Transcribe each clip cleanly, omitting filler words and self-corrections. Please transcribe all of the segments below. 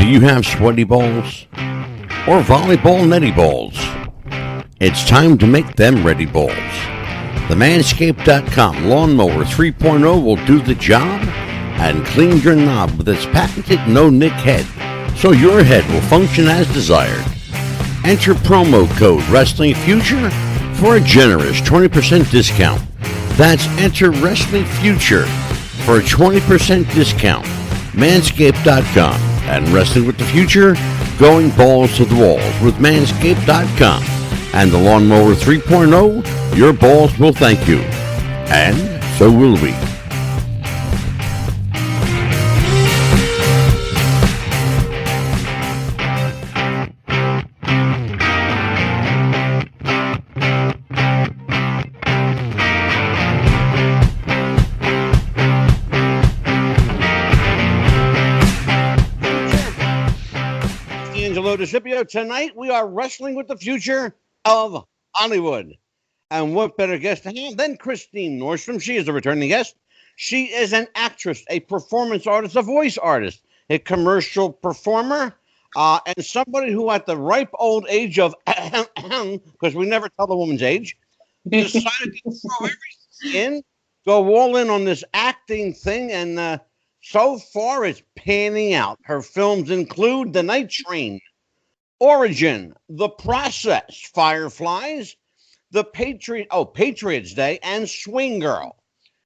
Do you have sweaty balls or volleyball netty balls? It's time to make them ready balls. The Manscaped.com Lawnmower 3.0 will do the job and clean your knob with its patented no-nick head, so your head will function as desired. Enter promo code Wrestling Future for a generous 20% discount. That's enter Wrestling Future for a 20% discount. Manscaped.com and Wrestling with the Future, going balls to the walls with Manscaped.com and the Lawnmower 3.0. Your balls will thank you, and so will we. Tonight we are wrestling with the future of Hollywood. And what better guest to have than Christine Nordstrom? She is a returning guest. She is an actress, a performance artist, a voice artist, a commercial performer, and somebody who at the ripe old age of, because we never tell the woman's age, decided to throw everything in, go all in on this acting thing, and so far it's panning out. Her films include The Night Train, Origin, The Process, Fireflies, Patriots Day, and Swing Girl.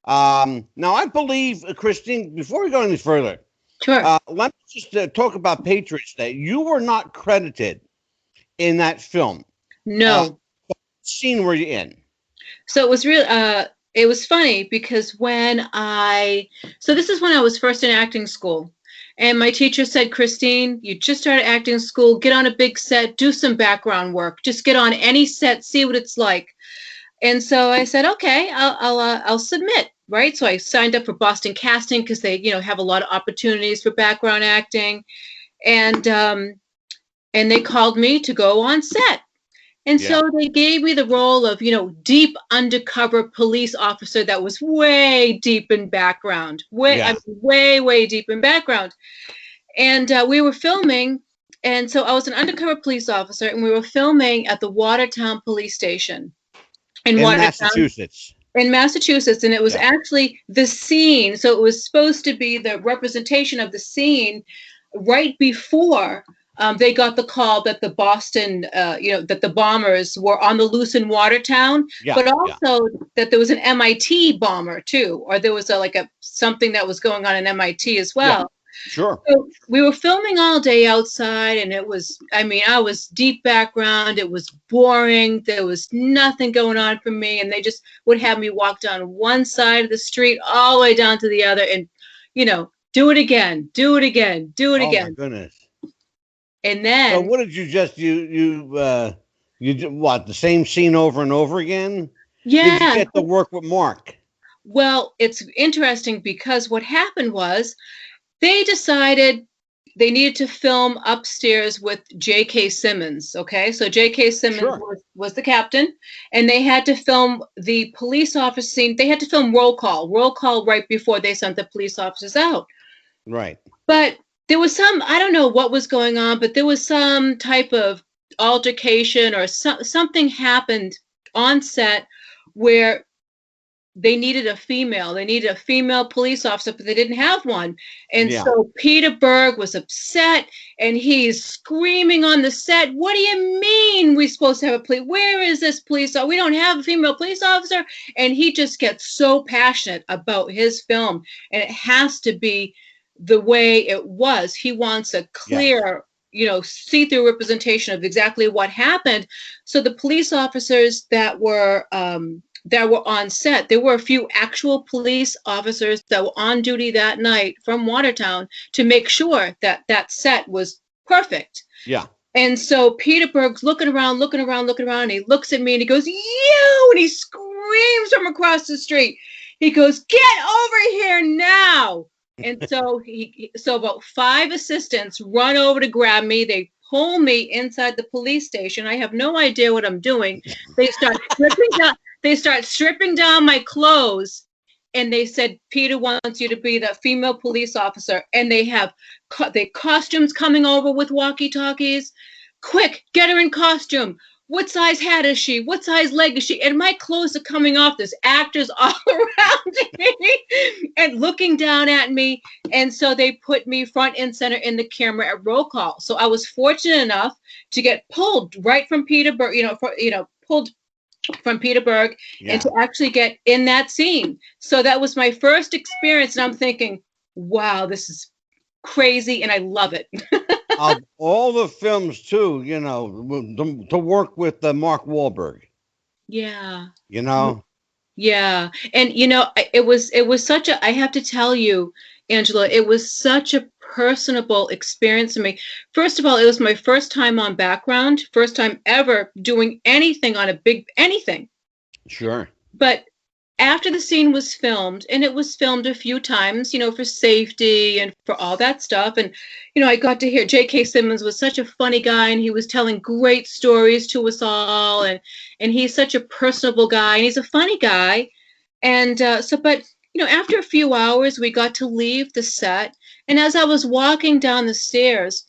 Now, I believe, Christine, before we go any further, sure. Let's just talk about Patriots Day. You were not credited in that film. No. What scene were you in? So it was it was funny because so this is when I was first in acting school. And my teacher said, Christine, you just started acting school, get on a big set, do some background work, just get on any set, see what it's like. And so I said, okay, I'll submit, right? So I signed up for Boston Casting because they, have a lot of opportunities for background acting. And they called me to go on set. And so they gave me the role of, deep undercover police officer that was way deep in background, way deep in background. And we were filming. And so I was an undercover police officer, and we were filming at the Watertown police station in Massachusetts. In Massachusetts. And it was actually the scene. So it was supposed to be the representation of the scene right before they got the call that the Boston, that the bombers were on the loose in Watertown, but also that there was an MIT bomber too, or there was something that was going on in MIT as well. Yeah, sure. So we were filming all day outside, and I was deep background. It was boring. There was nothing going on for me, and they just would have me walk down one side of the street all the way down to the other, and do it again, do it again, do it again. Oh my goodness. And then, so what did you just you what, the same scene over and over again? Yeah. Did you get to work with Mark? Well, it's interesting because what happened was they decided they needed to film upstairs with J.K. Simmons. Okay, so J.K. Simmons was the captain, and they had to film the police officer scene. They had to film roll call right before they sent the police officers out. Right. But there was I don't know what was going on, but there was some type of altercation or something happened on set where they needed a female police officer, but they didn't have one. And so Peter Berg was upset, and he's screaming on the set, what do you mean we're supposed to have a police? Where is this police officer? We don't have a female police officer. And he just gets so passionate about his film, and it has to be the way it was. He wants a clear, see-through representation of exactly what happened. So the police officers that were on set, there were a few actual police officers that were on duty that night from Watertown to make sure that that set was perfect. Yeah. And so Peter Berg's looking around, and he looks at me and he goes, you, and he screams from across the street. He goes, get over here now. And so so about 5 assistants run over to grab me. They pull me inside the police station. I have no idea what I'm doing. They start stripping down my clothes, and they said, Peter wants you to be the female police officer. And they have the costumes coming over with walkie-talkies. Quick, get her in costume. What size hat is she? What size leg is she? And my clothes are coming off. There's actors all around me and looking down at me. And so they put me front and center in the camera at roll call. So I was fortunate enough to get pulled right from Petersburg, pulled from Petersburg, and to actually get in that scene. So that was my first experience. And I'm thinking, wow, this is crazy. And I love it. Of all the films too, to work with Mark Wahlberg. Yeah. Yeah. And it was such a, I have to tell you, Angela, it was such a personable experience to me. First of all, it was my first time on background, first time ever doing anything on a big anything. Sure. But after the scene was filmed, and it was filmed a few times, for safety and for all that stuff. And, I got to hear J.K. Simmons was such a funny guy, and he was telling great stories to us all. And he's such a personable guy, and he's a funny guy. And but after a few hours, we got to leave the set. And as I was walking down the stairs,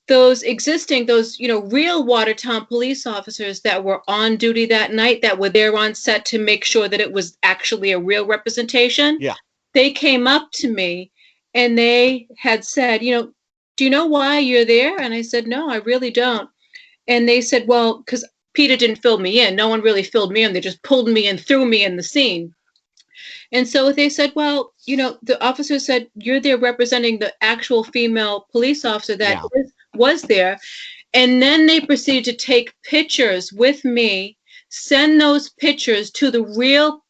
those real Watertown police officers that were on duty that night, that were there on set to make sure that it was actually a real representation. Yeah. They came up to me and they had said, do you know why you're there? And I said, no, I really don't. And they said, well, because Peter didn't fill me in. No one really filled me in. They just pulled me and threw me in the scene. And so they said, well, the officer said, you're there representing the actual female police officer that was there. And then they proceeded to take pictures with me, send those pictures to the real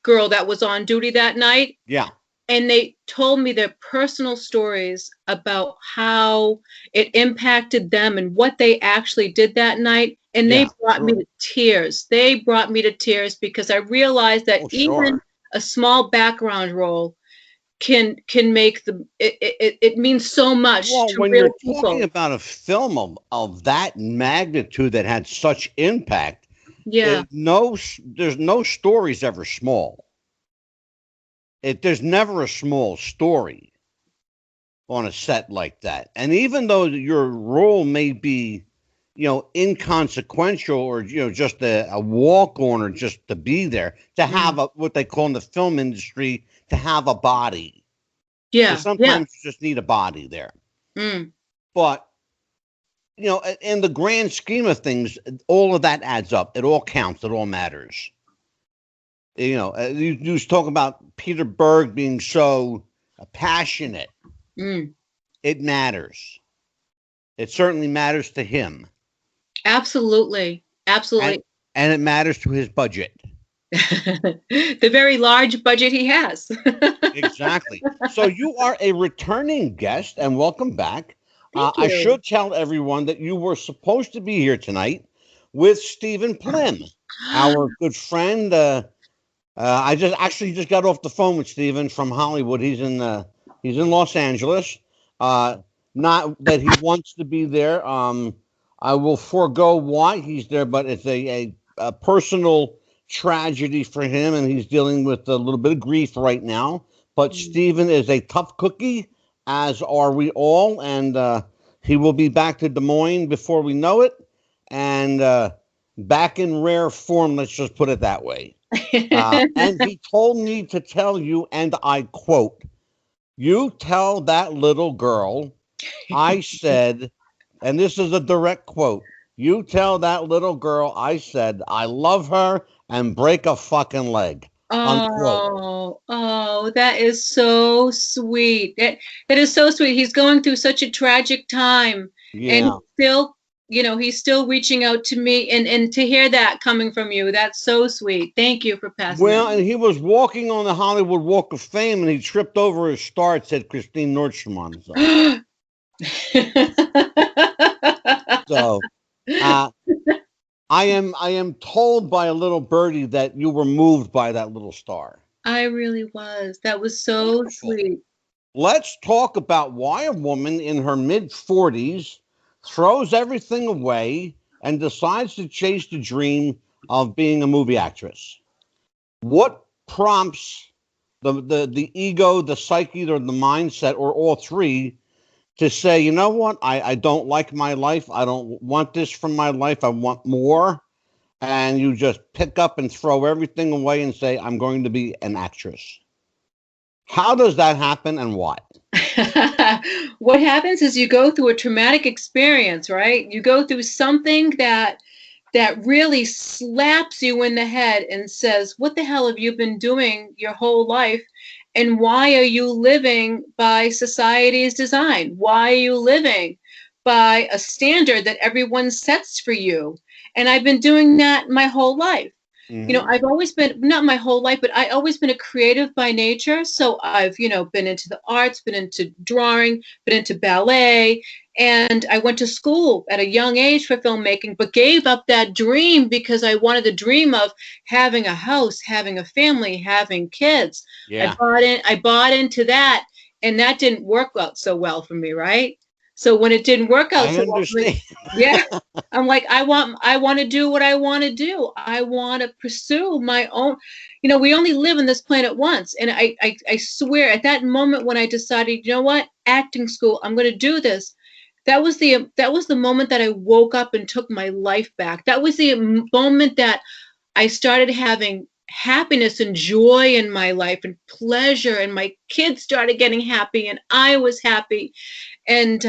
girl that was on duty that night. Yeah. And they told me their personal stories about how it impacted them and what they actually did that night. And they brought me to tears. They brought me to tears because I realized that even a small background role can make it means so much to when real you're people. talking about a film of that magnitude that had such impact, there's no stories ever small. There's never a small story on a set like that. And even though your role may be, inconsequential or, just a walk-on or just to be there, to have what they call in the film industry, to have a body. Yeah. So sometimes you just need a body there. But, in the grand scheme of things, all of that adds up. It all counts. It all matters. You just talk about Peter Berg being so passionate. It matters. It certainly matters to him. Absolutely. And it matters to his budget. The very large budget he has. Exactly. So you are a returning guest, and welcome back. Thank you. I should tell everyone that you were supposed to be here tonight with Stephen Plym, our good friend. I just got off the phone with Stephen from Hollywood. He's in Los Angeles. Not that he wants to be there. I will forego why he's there, but it's a personal tragedy for him, and he's dealing with a little bit of grief right now. But Stephen is a tough cookie, as are we all, and he will be back to Des Moines before we know it, and back in rare form. Let's just put it that way. And he told me to tell you, and I quote, "You tell that little girl," I said, and this is a direct quote, "You tell that little girl," I said, "I love her and break a fucking leg." Unquote. Oh, that is so sweet. That is so sweet. He's going through such a tragic time. And he's still reaching out to me, and to hear that coming from you, that's so sweet. Thank you for passing. And he was walking on the Hollywood Walk of Fame, and he tripped over his star. It said Christine Nordstrom on it. So, I am told by a little birdie that you were moved by that little star. I really was. That was so sweet. Let's talk about why a woman in her mid-40s throws everything away and decides to chase the dream of being a movie actress. What prompts the ego, the psyche, or the mindset, or all three, to say, you know what, I don't like my life. I don't want this from my life. I want more. And you just pick up and throw everything away and say, I'm going to be an actress. How does that happen and why? What happens is you go through a traumatic experience, right? You go through something that really slaps you in the head and says, what the hell have you been doing your whole life? And why are you living by society's design? Why are you living by a standard that everyone sets for you? And I've been doing that my whole life. I've always been, not my whole life, but I always been a creative by nature. So I've, been into the arts, been into drawing, been into ballet. And I went to school at a young age for filmmaking, but gave up that dream because I wanted the dream of having a house, having a family, having kids. Yeah. I bought into that, and that didn't work out so well for me, right? So when it didn't work out I so well for me, understand. yeah, I'm like, I want to do what I want to do. I want to pursue my own. We only live on this planet once, and I swear, at that moment when I decided, you know what, acting school, I'm going to do this. That was the moment that I woke up and took my life back. That was the moment that I started having happiness and joy in my life and pleasure, and my kids started getting happy, and I was happy, and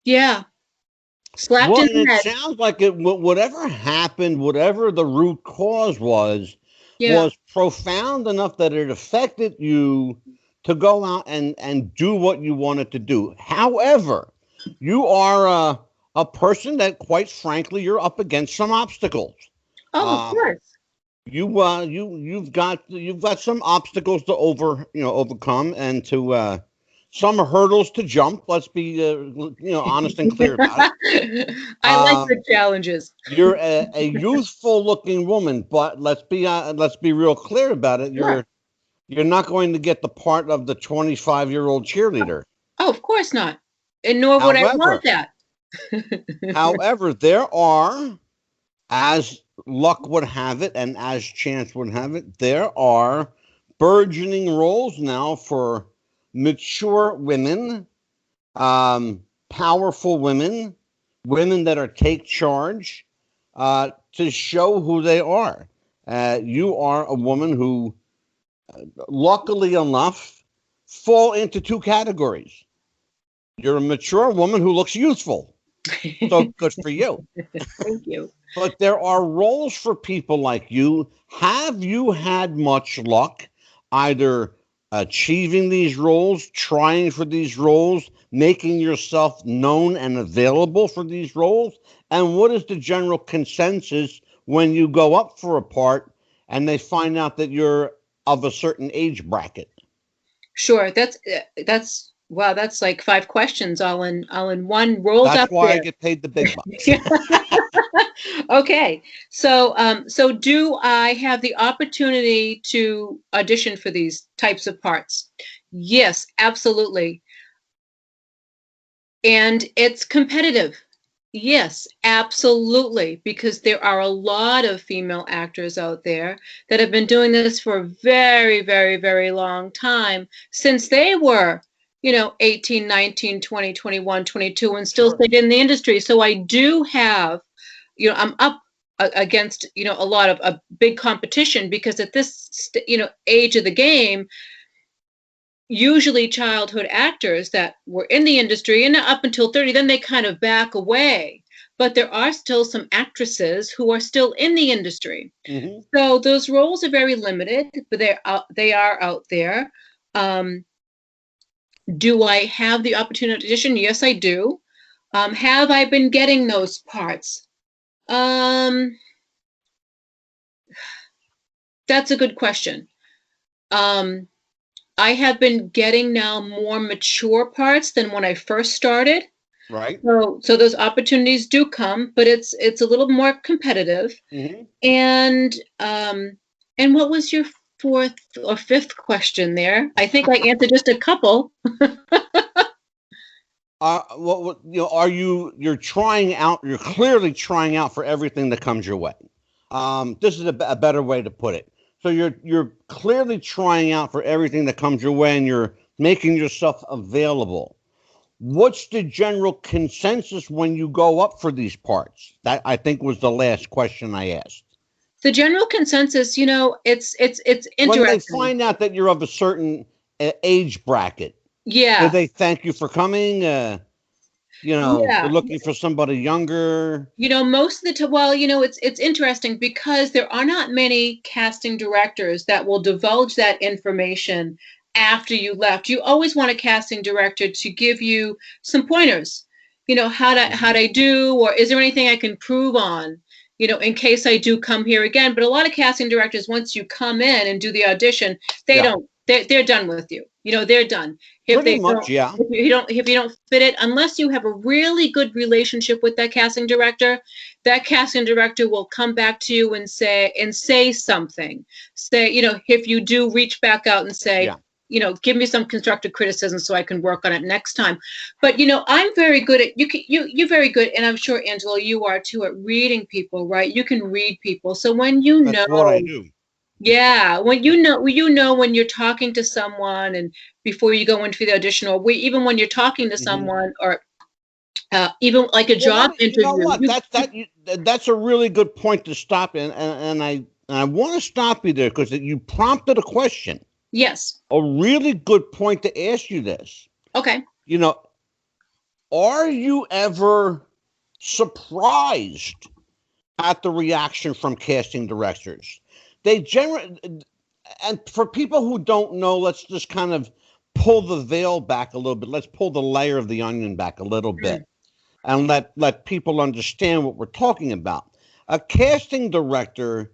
yeah, slapped Well, in and the it head. sounds like whatever happened, whatever the root cause Yeah. was profound enough that it affected you to go out and do what you wanted to do. However, you are a person that, quite frankly, you're up against some obstacles. Oh, of Um, course. you've got some obstacles to overcome, and to some hurdles to jump. Let's be honest and clear about it. I like Um, the challenges. you're a youthful looking woman, but let's be real clear about it. Sure. You're not going to get the part of the 25-year-old cheerleader. Oh, of course not. And nor would I want However, that. however, there are, as luck would have it and as chance would have it, there are burgeoning roles now for mature women, powerful women, women that are take charge, to show who they are. You are a woman who, luckily enough, fall into two categories. You're a mature woman who looks youthful. So good for you. Thank you. But there are roles for people like you. Have you had much luck either achieving these roles, trying for these roles, making yourself known and available for these roles? And what is the general consensus when you go up for a part and they find out that you're of a certain age bracket? Sure. That's wow. That's like five questions all in one rolled That's up why I there. get paid the big bucks. Okay. So do I have the opportunity to audition for these types of parts? Yes, absolutely. And it's competitive. Yes, absolutely, because there are a lot of female actors out there that have been doing this for a very, very, very long time, since they were, 18, 19, 20, 21, 22, and still Sure. stayed in the industry. So I do have, I'm up against, a lot of a big competition, because at this, age of the game, usually childhood actors that were in the industry and up until 30, then they kind of back away. But there are still some actresses who are still in the industry. Hmm. So those roles are very limited, but they are out there. Um, do I have the opportunity to audition? Yes, I do. Have I been getting those parts? Um, that's a good question. Um, I have been getting now more mature parts than when I first started. Right. So those opportunities do come, but it's a little more competitive. Hmm. And and what was your fourth or fifth question there? I think I answered just a couple. You're trying out, you're clearly trying out for everything that comes your way. This is a better way to put it. So you're clearly trying out for everything that comes your way, and you're making yourself available. What's the general consensus when you go up for these parts? That I think was the last question I asked. The general consensus, it's When they interesting. find out that you're of a certain age bracket, do Yeah. they thank you for coming? We're Yeah. looking for somebody younger. Most of the time, well, it's interesting because there are not many casting directors that will divulge that information after you left. You always want a casting director to give you some pointers. How Mhm. I do, or is there anything I can prove on, in case I do come here again. But a lot of casting directors, once you come in and do the audition, they Yeah, don't. They're done with you. They're done. If pretty they much. don't Yeah. if you don't fit it, unless you have a really good relationship with that casting director will come back to you and say something. Say, if you do reach back out and say, Yeah. give me some constructive criticism so I can work on it next time. But I'm very good at you're very good, and I'm sure, Angelo, you are too, at reading people, right? You can read people. So when That's what I do. yeah, when you're talking to someone, and before you go into the audition, or even when you're talking to Hmm. someone, or even like a Well, job you know interview, what? That's a really good point to stop in, and I want to stop you there because you prompted a question, yes, a really good point to ask you this. okay. You know, are you ever surprised at the reaction from casting directors? They generally, and for people who don't know, let's just kind of pull the veil back a little bit. Let's pull the layer of the onion back a little Mm, bit and let people understand what we're talking about. A casting director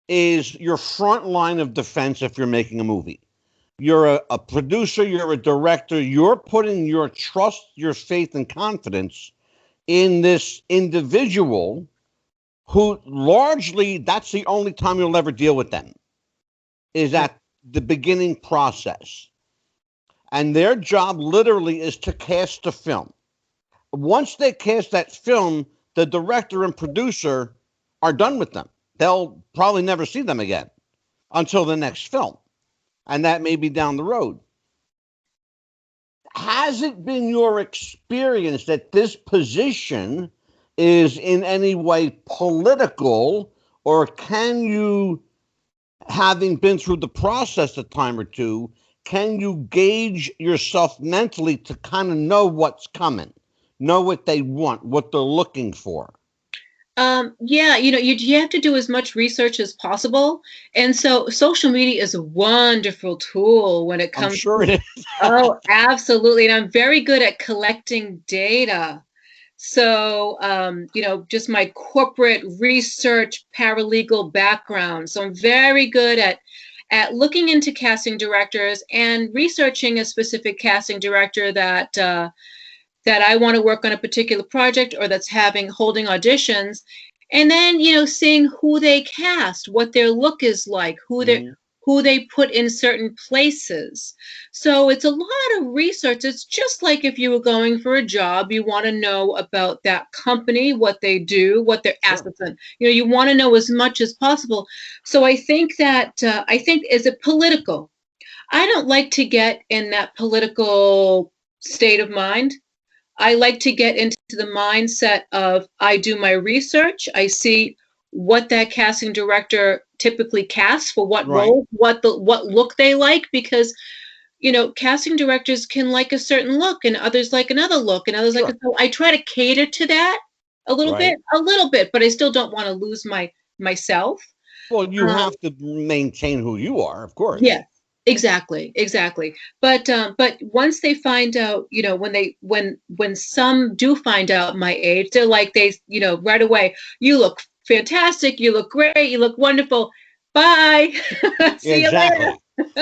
is your front line of defense if you're making a movie. You're a producer, you're a director, you're putting your trust, your faith, and confidence in this individual who largely that's the only time you'll ever deal with them is mm. at the beginning process. And their job literally is to cast the film. Once they cast that film, the director and producer are done with them. They'll probably never see them again until the next film. And that may be down the road. Has it been your experience that this position is in any way political, or can you, having been through the process a time or two, can you gauge yourself mentally to kind of know what's coming, know what they want, what they're looking for? Yeah, you have to do as much research as possible. And so social media is a wonderful tool when it I'm comes sure to, it is. oh, absolutely. And I'm very good at collecting data. So, just my corporate research paralegal background. So I'm very good at looking into casting directors and researching a specific casting director that I want to work on a particular project, or that's holding auditions, and then seeing who they cast, what their look is like, Mhm. who they put in certain places. So it's a lot of research. It's just like if you were going for a job, you want to know about that company, what they do, what their Sure. assets are. You want to know as much as possible. So I think is it political? I don't like to get in that political state of mind. I like to get into the mindset of I do my research, I see what that casting director typically casts for what Right. role, what look they like, because casting directors can like a certain look and others like another look and others like Sure. it. So I try to cater to that Right. a little bit, but I still don't want to lose myself. Well, you Um, have to maintain who you are, of course. Yes, exactly. But once they find out, when some do find out my age, they're like right away, you look fantastic, you look great, you look wonderful. Bye. Yeah, See you exactly. later.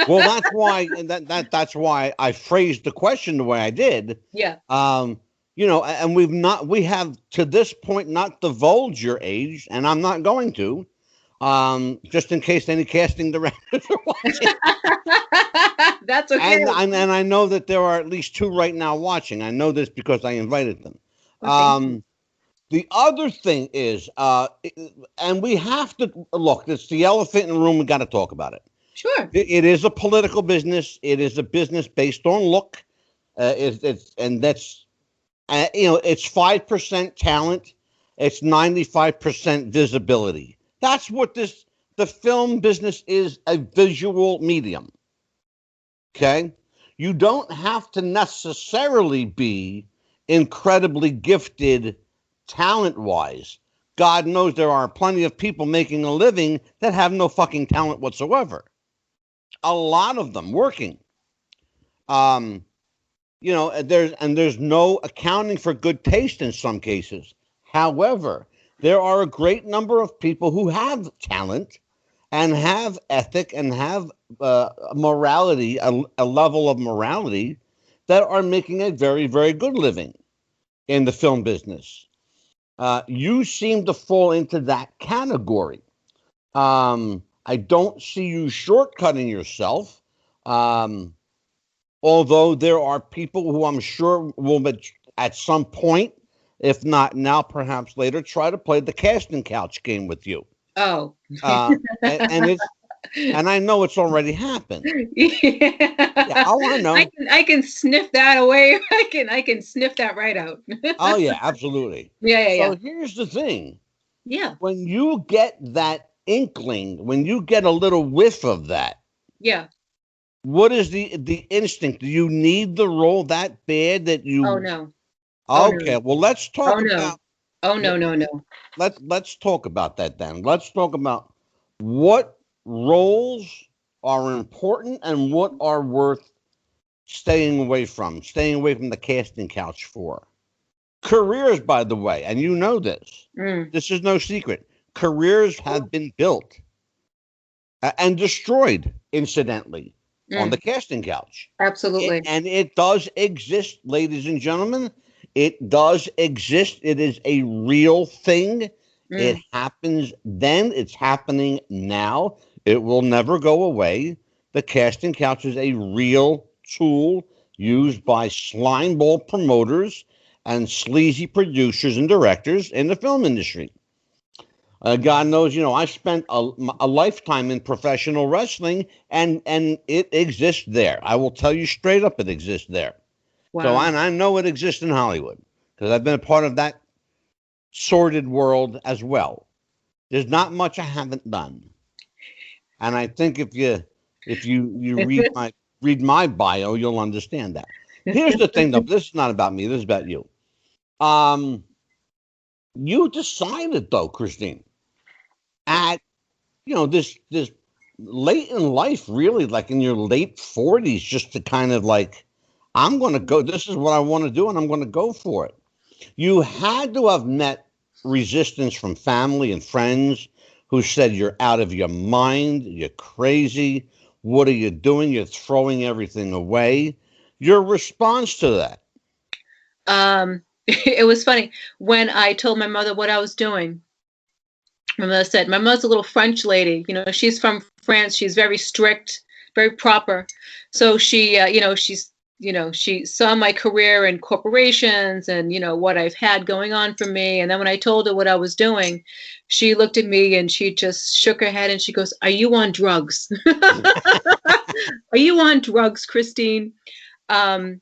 Well, that's why, and that's why I phrased the question the way I did. Yeah. Um, and we have to this point not divulged your age, and I'm not going to, just in case any casting directors are watching. That's okay. And I know that there are at least two right now watching. I know this because I invited them. Well, thank you. Um, The other thing is, and we have to look. It's the elephant in the room. We got to talk about it. Sure. It is a political business. It is a business based on look. And that's it's 5% talent. It's 95% visibility. That's what the film business is, a visual medium. Okay, you don't have to necessarily be incredibly gifted talent wise. God knows there are plenty of people making a living that have no fucking talent whatsoever. A lot of them working. There's no accounting for good taste in some cases. However, there are a great number of people who have talent and have ethic and have morality, a level of morality that are making a very, very good living in the film business. You seem to fall into that category. I don't see you shortcutting yourself. Although there are people who I'm sure will at some point, if not now, perhaps later, try to play the casting couch game with you. Oh. And I know it's already happened. Yeah. Oh, I know. I can sniff that away. I can sniff that right out. Oh yeah, absolutely. So here's the thing. Yeah. When you get that inkling, when you get a little whiff of that. Yeah. What is the instinct? Do you need the role that bad that you? Oh no. Okay, well let's talk about. Oh no. Let's talk about that then. Let's talk about what roles are important and what are worth staying away from the casting couch for. Careers, by the way, and you know this. This is no secret. Careers have been built and destroyed, incidentally. On the casting couch. Absolutely. And it does exist, ladies and gentlemen. It does exist. It is a real thing. It happens then. It's happening now. It will never go away. The casting couch is a real tool used by slimeball promoters and sleazy producers and directors in the film industry. God knows, I spent a lifetime in professional wrestling, and it exists there. I will tell you straight up, it exists there. Wow. So I know it exists in Hollywood because I've been a part of that sordid world as well. There's not much I haven't done, and I think if you read my bio, you'll understand that. Here's the thing, though. This is not about me. This is about you. You decided, though, Christine, at this late in life, really, like in your late 40s, just to kind of like, I'm going to go, this is what I want to do, and I'm going to go for it. You had to have met resistance from family and friends who said, you're out of your mind, you're crazy, what are you doing, you're throwing everything away. Your response to that? It was funny when I told my mother what I was doing. My mother said, my mother's a little French lady, she's from France. She's very strict, very proper. So she, she saw my career in corporations and, what I've had going on for me. And then when I told her what I was doing, she looked at me and she just shook her head and she goes, are you on drugs? Are you on drugs, Christine? But,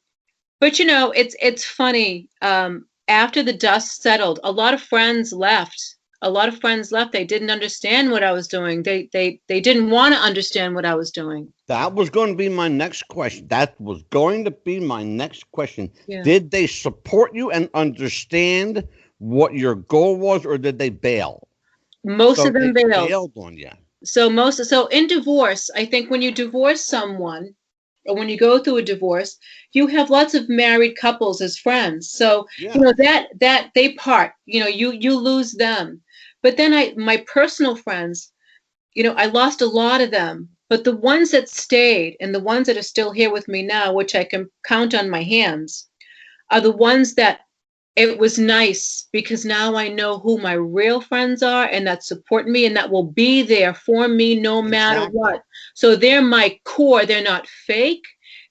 it's funny. After the dust settled, a lot of friends left. They didn't understand what I was doing. They didn't want to understand what I was doing. That was going to be my next question. Yeah. Did they support you and understand what your goal was, or did they bail? Most of them bailed on you. So in divorce, I think when you divorce someone, or when you go through a divorce, you have lots of married couples as friends. So, that they part, you lose them. But then my personal friends, I lost a lot of them. But the ones that stayed and the ones that are still here with me now, which I can count on my hands, are the ones that it was nice because now I know who my real friends are and that support me and that will be there for me no matter what. So they're my core. They're not fake.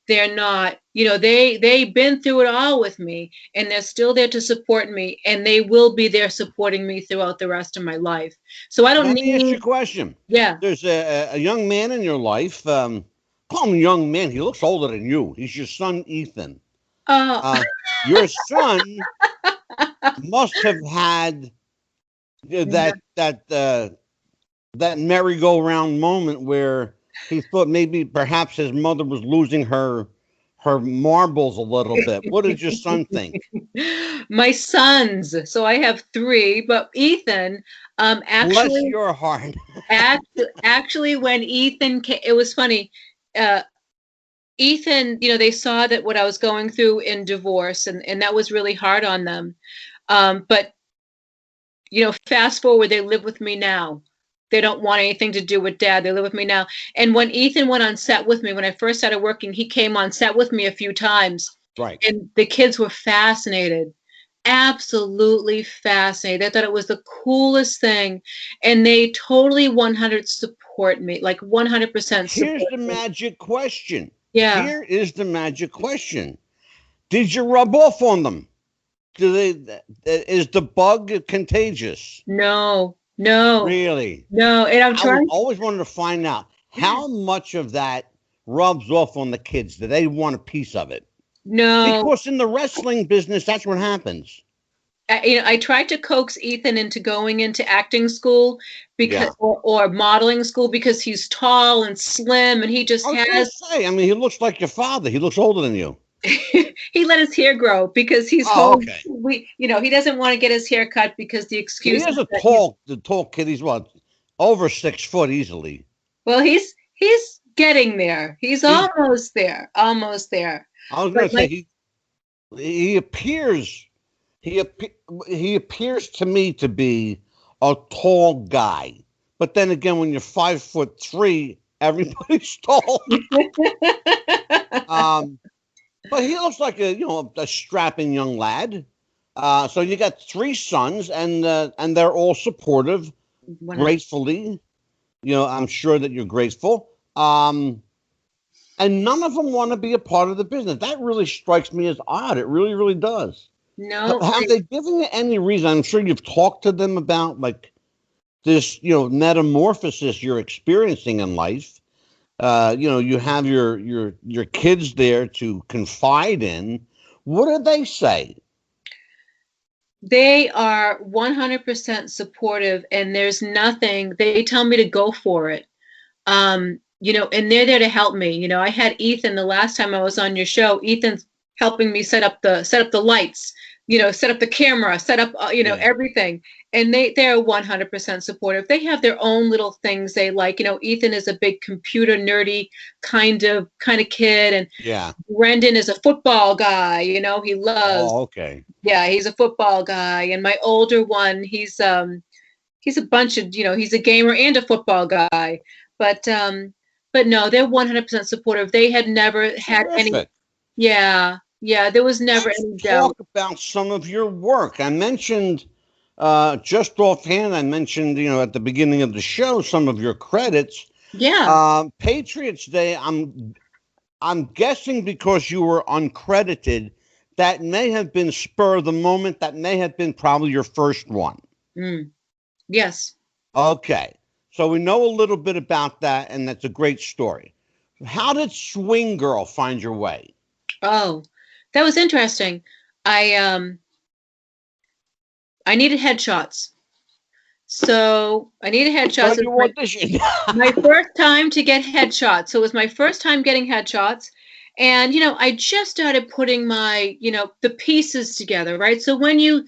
they're not, they've been through it all with me, and they're still there to support me, and they will be there supporting me throughout the rest of my life. So I don't Let me ask you a need, question. yeah. There's a young man in your life. Call him young man. He looks older than you. He's your son, Ethan. Oh, Your son must have had that merry-go-round moment where he thought maybe perhaps his mother was losing her marbles a little bit. What did your son think? my sons. So I have three, but Ethan, Bless actually, your heart. actually, when Ethan came, it was funny. Uh, Ethan, they saw that what I was going through in divorce, and that was really hard on them. But fast forward, they live with me now. They don't want anything to do with dad. They live with me now. And when Ethan went on set with me, when I first started working, he came on set with me a few times. Right. And the kids were fascinated, absolutely fascinated. They thought it was the coolest thing. And they totally 100 support me, like 100% Here's support the me. magic question. Yeah. Here is the magic question. Did you rub off on them? Is the bug contagious? No, no, Really? no. And I'm I was trying. always wanted to find out how much of that rubs off on the kids. Do they want a piece of it? No. Because in the wrestling business, that's what happens. I tried to coax Ethan into going into acting school because Yeah. or modeling school because he's tall and slim and he just I was going to has say, I mean, he looks like your father. He looks older than you. he let his hair grow because he's Oh, home. okay. He doesn't want to get his hair cut because the He excuse is is a that he's the tall kid. He's what, over 6 foot easily. well, he's getting there. He's He's. almost there. Almost there. I was But going to say he appears he appe- he appears to me to be a tall guy. But then again, when you're 5'3", everybody's tall. Um, but he looks like a strapping young lad. So you got three sons, and they're all supportive, 100. gratefully. I'm sure that you're grateful. And none of them want to be a part of the business. That really strikes me as odd. It really, really does. No, Have they given you any reason? I'm sure you've talked to them about like this, metamorphosis you're experiencing in life. You have your kids there to confide in. What do they say? they are 100% supportive, and there's nothing. They tell me to go for it. And they're there to help me. I had Ethan the last time I was on your show. Ethan's helping me set up the lights, set up the camera, set up Yeah. everything. And they're 100% supportive. They have their own little things they like. Ethan is a big computer nerdy kind of kid, and Yeah. Brendan is a football guy. He loves. Oh, okay. Yeah, he's a football guy. And my older one, he's a bunch of, he's a gamer and a football guy. But no, they're 100% supportive. They had never had any. Terrific. Yeah, there was never Let's any doubt. talk about some of your work. I mentioned just offhand. I mentioned at the beginning of the show some of your credits. Yeah. Patriots Day. I'm guessing because you were uncredited, that may have been spur of the moment. That may have been probably your first one. Mm, yes. Okay. So we know a little bit about that, and that's a great story. How did Swing Girl find your way? Oh, that was interesting. I needed headshots. So I needed So headshots. It you was auditioned. my first time to get headshots. So it was my first time getting headshots. And I just started putting my, the pieces together, right? So when you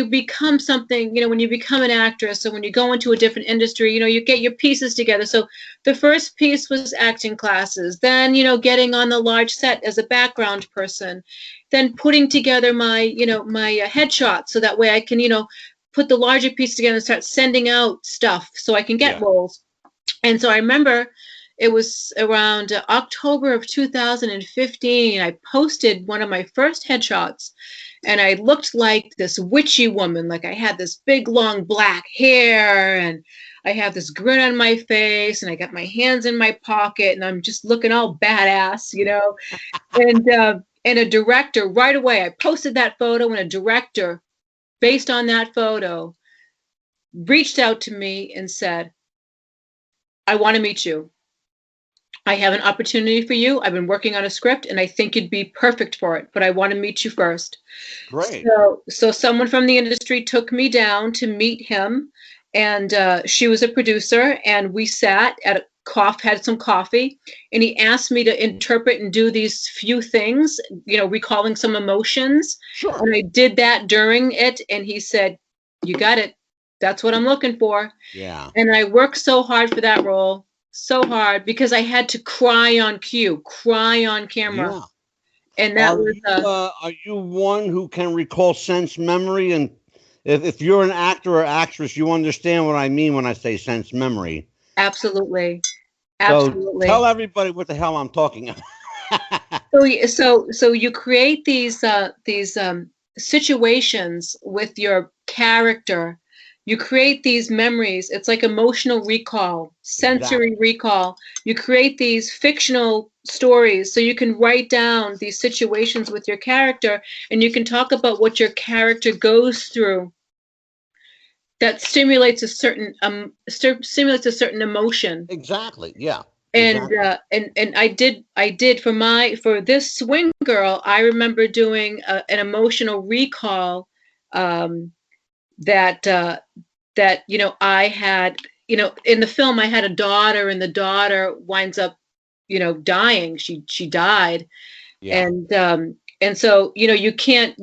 become something, when you become an actress or when you go into a different industry, you get your pieces together. So the first piece was acting classes, then, getting on the large set as a background person, then putting together my headshots so that way I can, put the larger piece together and start sending out stuff so I can get Yeah. roles. And so I remember It was around October of 2015. I posted one of my first headshots, and I looked like this witchy woman. Like I had this big, long black hair, and I have this grin on my face, and I got my hands in my pocket, and I'm just looking all badass, you know. And a director right away, I posted that photo, and a director, based on that photo, reached out to me and said, "I want to meet you. I have an opportunity for you. I've been working on a script and I think you'd be perfect for it, but I want to meet you first." Great. So someone from the industry took me down to meet him, and she was a producer, and we sat at had some coffee, and he asked me to interpret and do these few things, recalling some emotions. Sure. And I did that during it, and he said, "You got it. That's what I'm looking for." Yeah. And I worked so hard for that role, so hard, because I had to cry on cue, cry on camera. Yeah. And that was Are you one who can recall sense memory? And if you're an actor or actress, you understand what I mean when I say sense memory. absolutely, So absolutely. tell everybody what the hell I'm talking about. So you create these situations with your character. You create these memories. It's like emotional recall, sensory recall. You create these fictional stories so you can write down these situations with your character, and you can talk about what your character goes through that stimulates a certain emotion. Exactly. Yeah. And I did for this swing girl. I remember doing an emotional recall, um, that I had, in the film I had a daughter, and the daughter winds up dying. She died. Yeah. And so you can't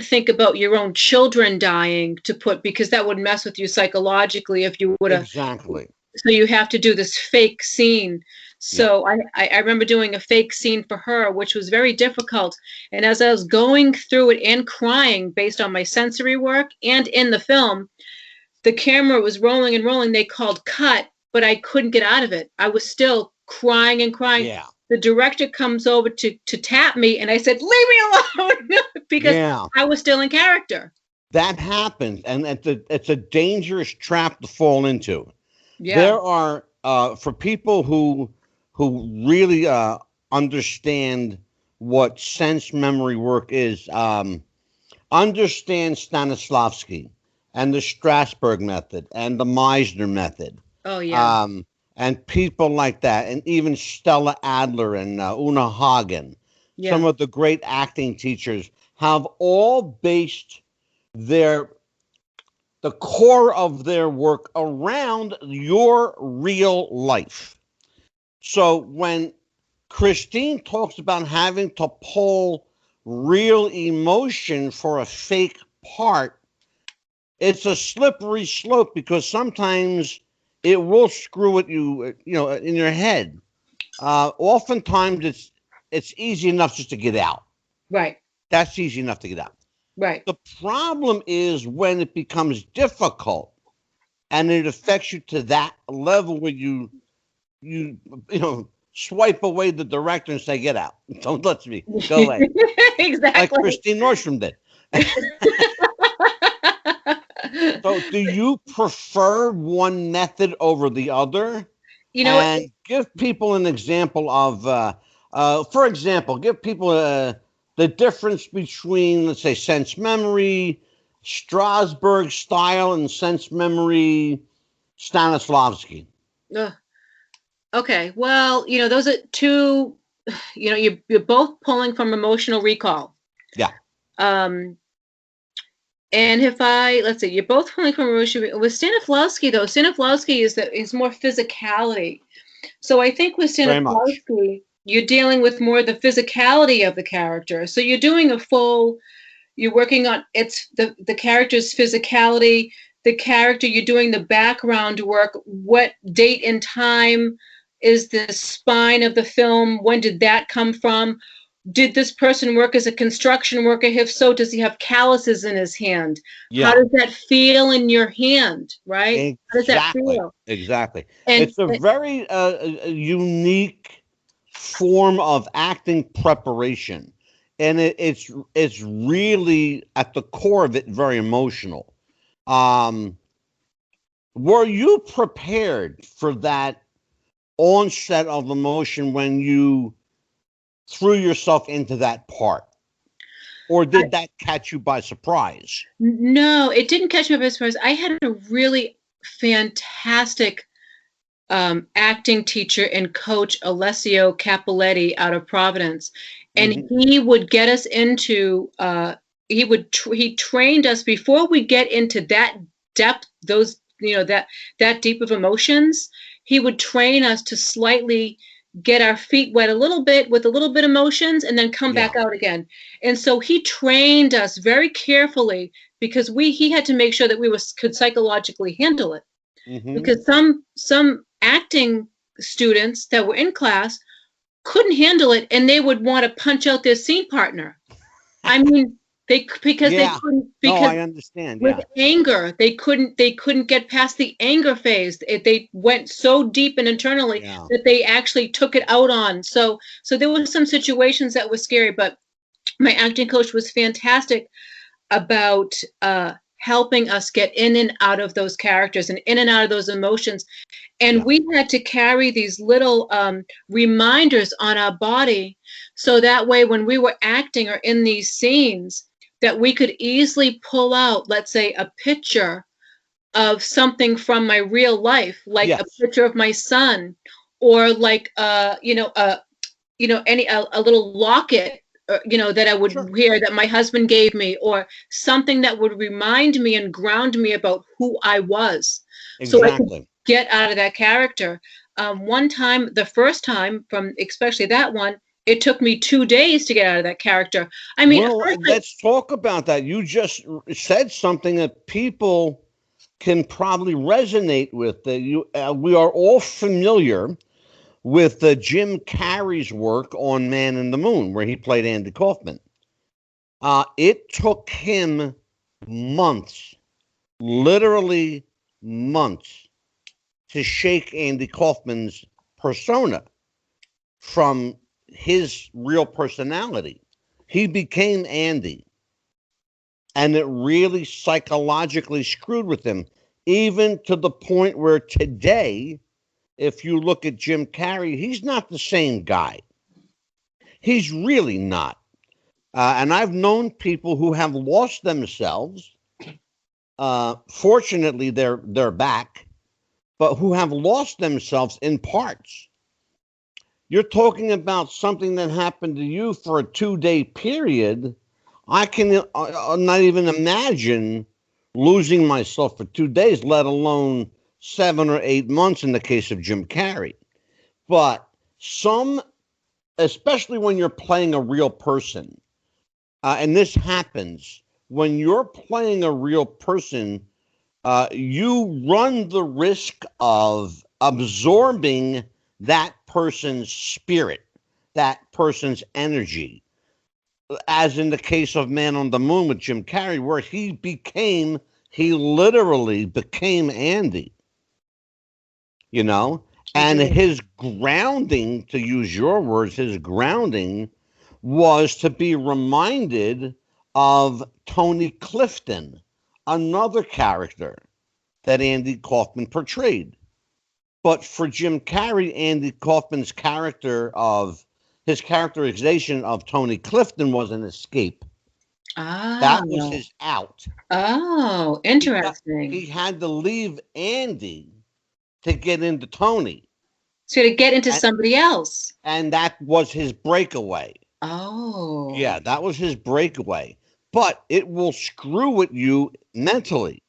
think about your own children dying because that would mess with you psychologically if you would have. Exactly. So you have to do this fake scene. So I remember doing a fake scene for her, which was very difficult. And as I was going through it and crying based on my sensory work and in the film, the camera was rolling and rolling. They called cut, but I couldn't get out of it. I was still crying and crying. Yeah. The director comes over to tap me, and I said, "Leave me alone," because I was still in character. That happens, and it's a dangerous trap to fall into. Yeah. There are for people who really understand what sense memory work is. Understand Stanislavski and the Strasberg method and the Meisner method. Oh yeah. And people like that, and even Stella Adler and Una Hagen, some of the great acting teachers have all based the core of their work around your real life. So when Christine talks about having to pull real emotion for a fake part, it's a slippery slope because sometimes it will screw at you, in your head. Oftentimes it's easy enough just to get out. Right. That's easy enough to get out. Right. The problem is when it becomes difficult and it affects you to that level where you swipe away the director and say, "Get out. Don't let me. Go away." Exactly. Like Christine Nordstrom did. So do you prefer one method over the other? And give people an example of, for example, give people the difference between, let's say, sense memory, Strasberg style, and sense memory, Stanislavski. Okay. Well, those are two, you're both pulling from emotional recall. Yeah. And let's see, you're both pulling from emotional with Stanislavski, though. Stanislavski is more physicality. So I think with Stanislavski, you're dealing with more the physicality of the character. So you're doing you're working on the character's physicality, the character, you're doing the background work. What date and time is the spine of the film? When did that come from? did this person work as a construction worker? If so, does he have calluses in his hand? How Yeah, does that feel in your hand, right? How does that exactly, feel? exactly. And It's a very a unique form of acting preparation, and it's really at the core of it very emotional. Um, were you prepared for that onset of emotion when you threw yourself into that part, or did that catch you by surprise? no, it didn't catch me by surprise. I had a really fantastic acting teacher and coach, Alessio Capoletti, out of Providence, and Hmm. he would get us into. He trained us before we get into that depth, those that deep of emotions. He would train us to slightly get our feet wet a little bit with a little bit emotions and then come Yeah. back out again. And so he trained us very carefully because he had to make sure that could psychologically handle it, Hmm. because some acting students that were in class couldn't handle it and they would want to punch out their scene partner. I mean, they Yeah. couldn't, No, because I understand. with Yeah. anger they couldn't get past the anger phase. They went so deep and internally Yeah. that they actually took it out on. So there were some situations that were scary, but my acting coach was fantastic about helping us get in and out of those characters and in and out of those emotions. And Yeah. we had to carry these little reminders on our body, so that way when we were acting or in these scenes, that we could easily pull out, let's say, a picture of something from my real life, like a Yes. picture of my son, or like a little locket, that I would Sure. wear that my husband gave me, or something that would remind me and ground me about who I was, so I could Exactly. get out of that character. One time, the first time, from especially that one, it took me 2 days to get out of that character. I mean, at Well, first, let's talk about that. You just said something that people can probably resonate with. That we are all familiar with Jim Carrey's work on Man in the Moon, where he played Andy Kaufman. It took him months, literally months, to shake Andy Kaufman's persona from his real personality. He became Andy, and it really psychologically screwed with him, even to the point where today, if you look at Jim Carrey, he's not the same guy. He's really not. And I've known people who have lost themselves. Fortunately, they're back, but who have lost themselves in parts. You're talking about something that happened to you for a 2 day period. I can not even imagine losing myself for 2 days, let alone 7 or 8 months in the case of Jim Carrey. But some, especially when you're playing a real person, and this happens when you're playing a real person, you run the risk of absorbing that person's spirit, that person's energy, as in the case of Man on the Moon with Jim Carrey, where he literally became Andy, you know? he And did. his grounding, to use your words, his grounding was to be reminded of Tony Clifton, another character that Andy Kaufman portrayed. But for Jim Carrey, Andy Kaufman's his characterization of Tony Clifton was an escape. That was Oh, his out. oh, He interesting. had to leave Andy to get into Tony, So to get into and, somebody else. and that was his breakaway. Oh, Yeah, that was his breakaway. But it will screw with you mentally.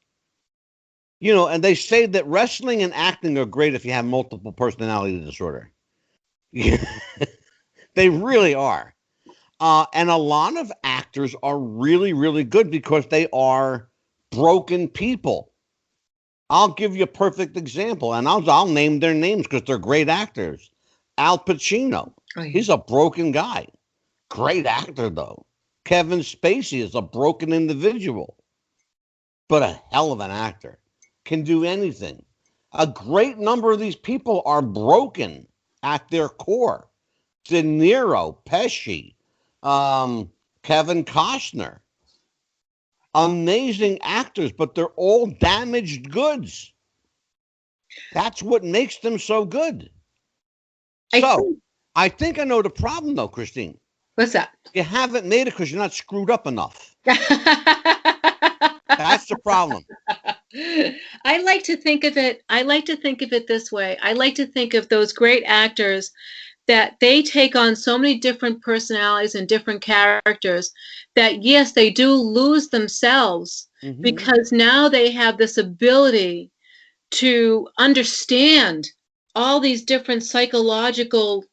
And they say that wrestling and acting are great if you have multiple personality disorder. They really are. And a lot of actors are really, really good because they are broken people. I'll give you a perfect example, and I'll name their names because they're great actors. Al Pacino, oh yeah. he's a broken guy. Great actor, though. Kevin Spacey is a broken individual, but a hell of an actor. Can do anything. A great number of these people are broken at their core. De Niro, Pesci, Kevin Costner. Amazing actors, but they're all damaged goods. That's what makes them so good. I think I know the problem, though, Christine. What's that? You haven't made it because you're not screwed up enough. That's the problem. I like to think of it this way. I like to think of those great actors that they take on so many different personalities and different characters that, yes, they do lose themselves because now they have this ability to understand all these different psychological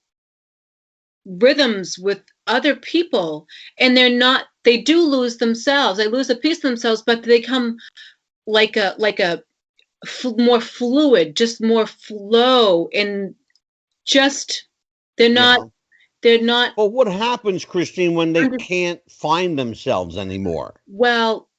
rhythms with other people, and they do lose themselves. They lose a piece of themselves, but they come like a more fluid, just more flow, and just they're not. Well, what happens, Christine, when they can't find themselves anymore? Well,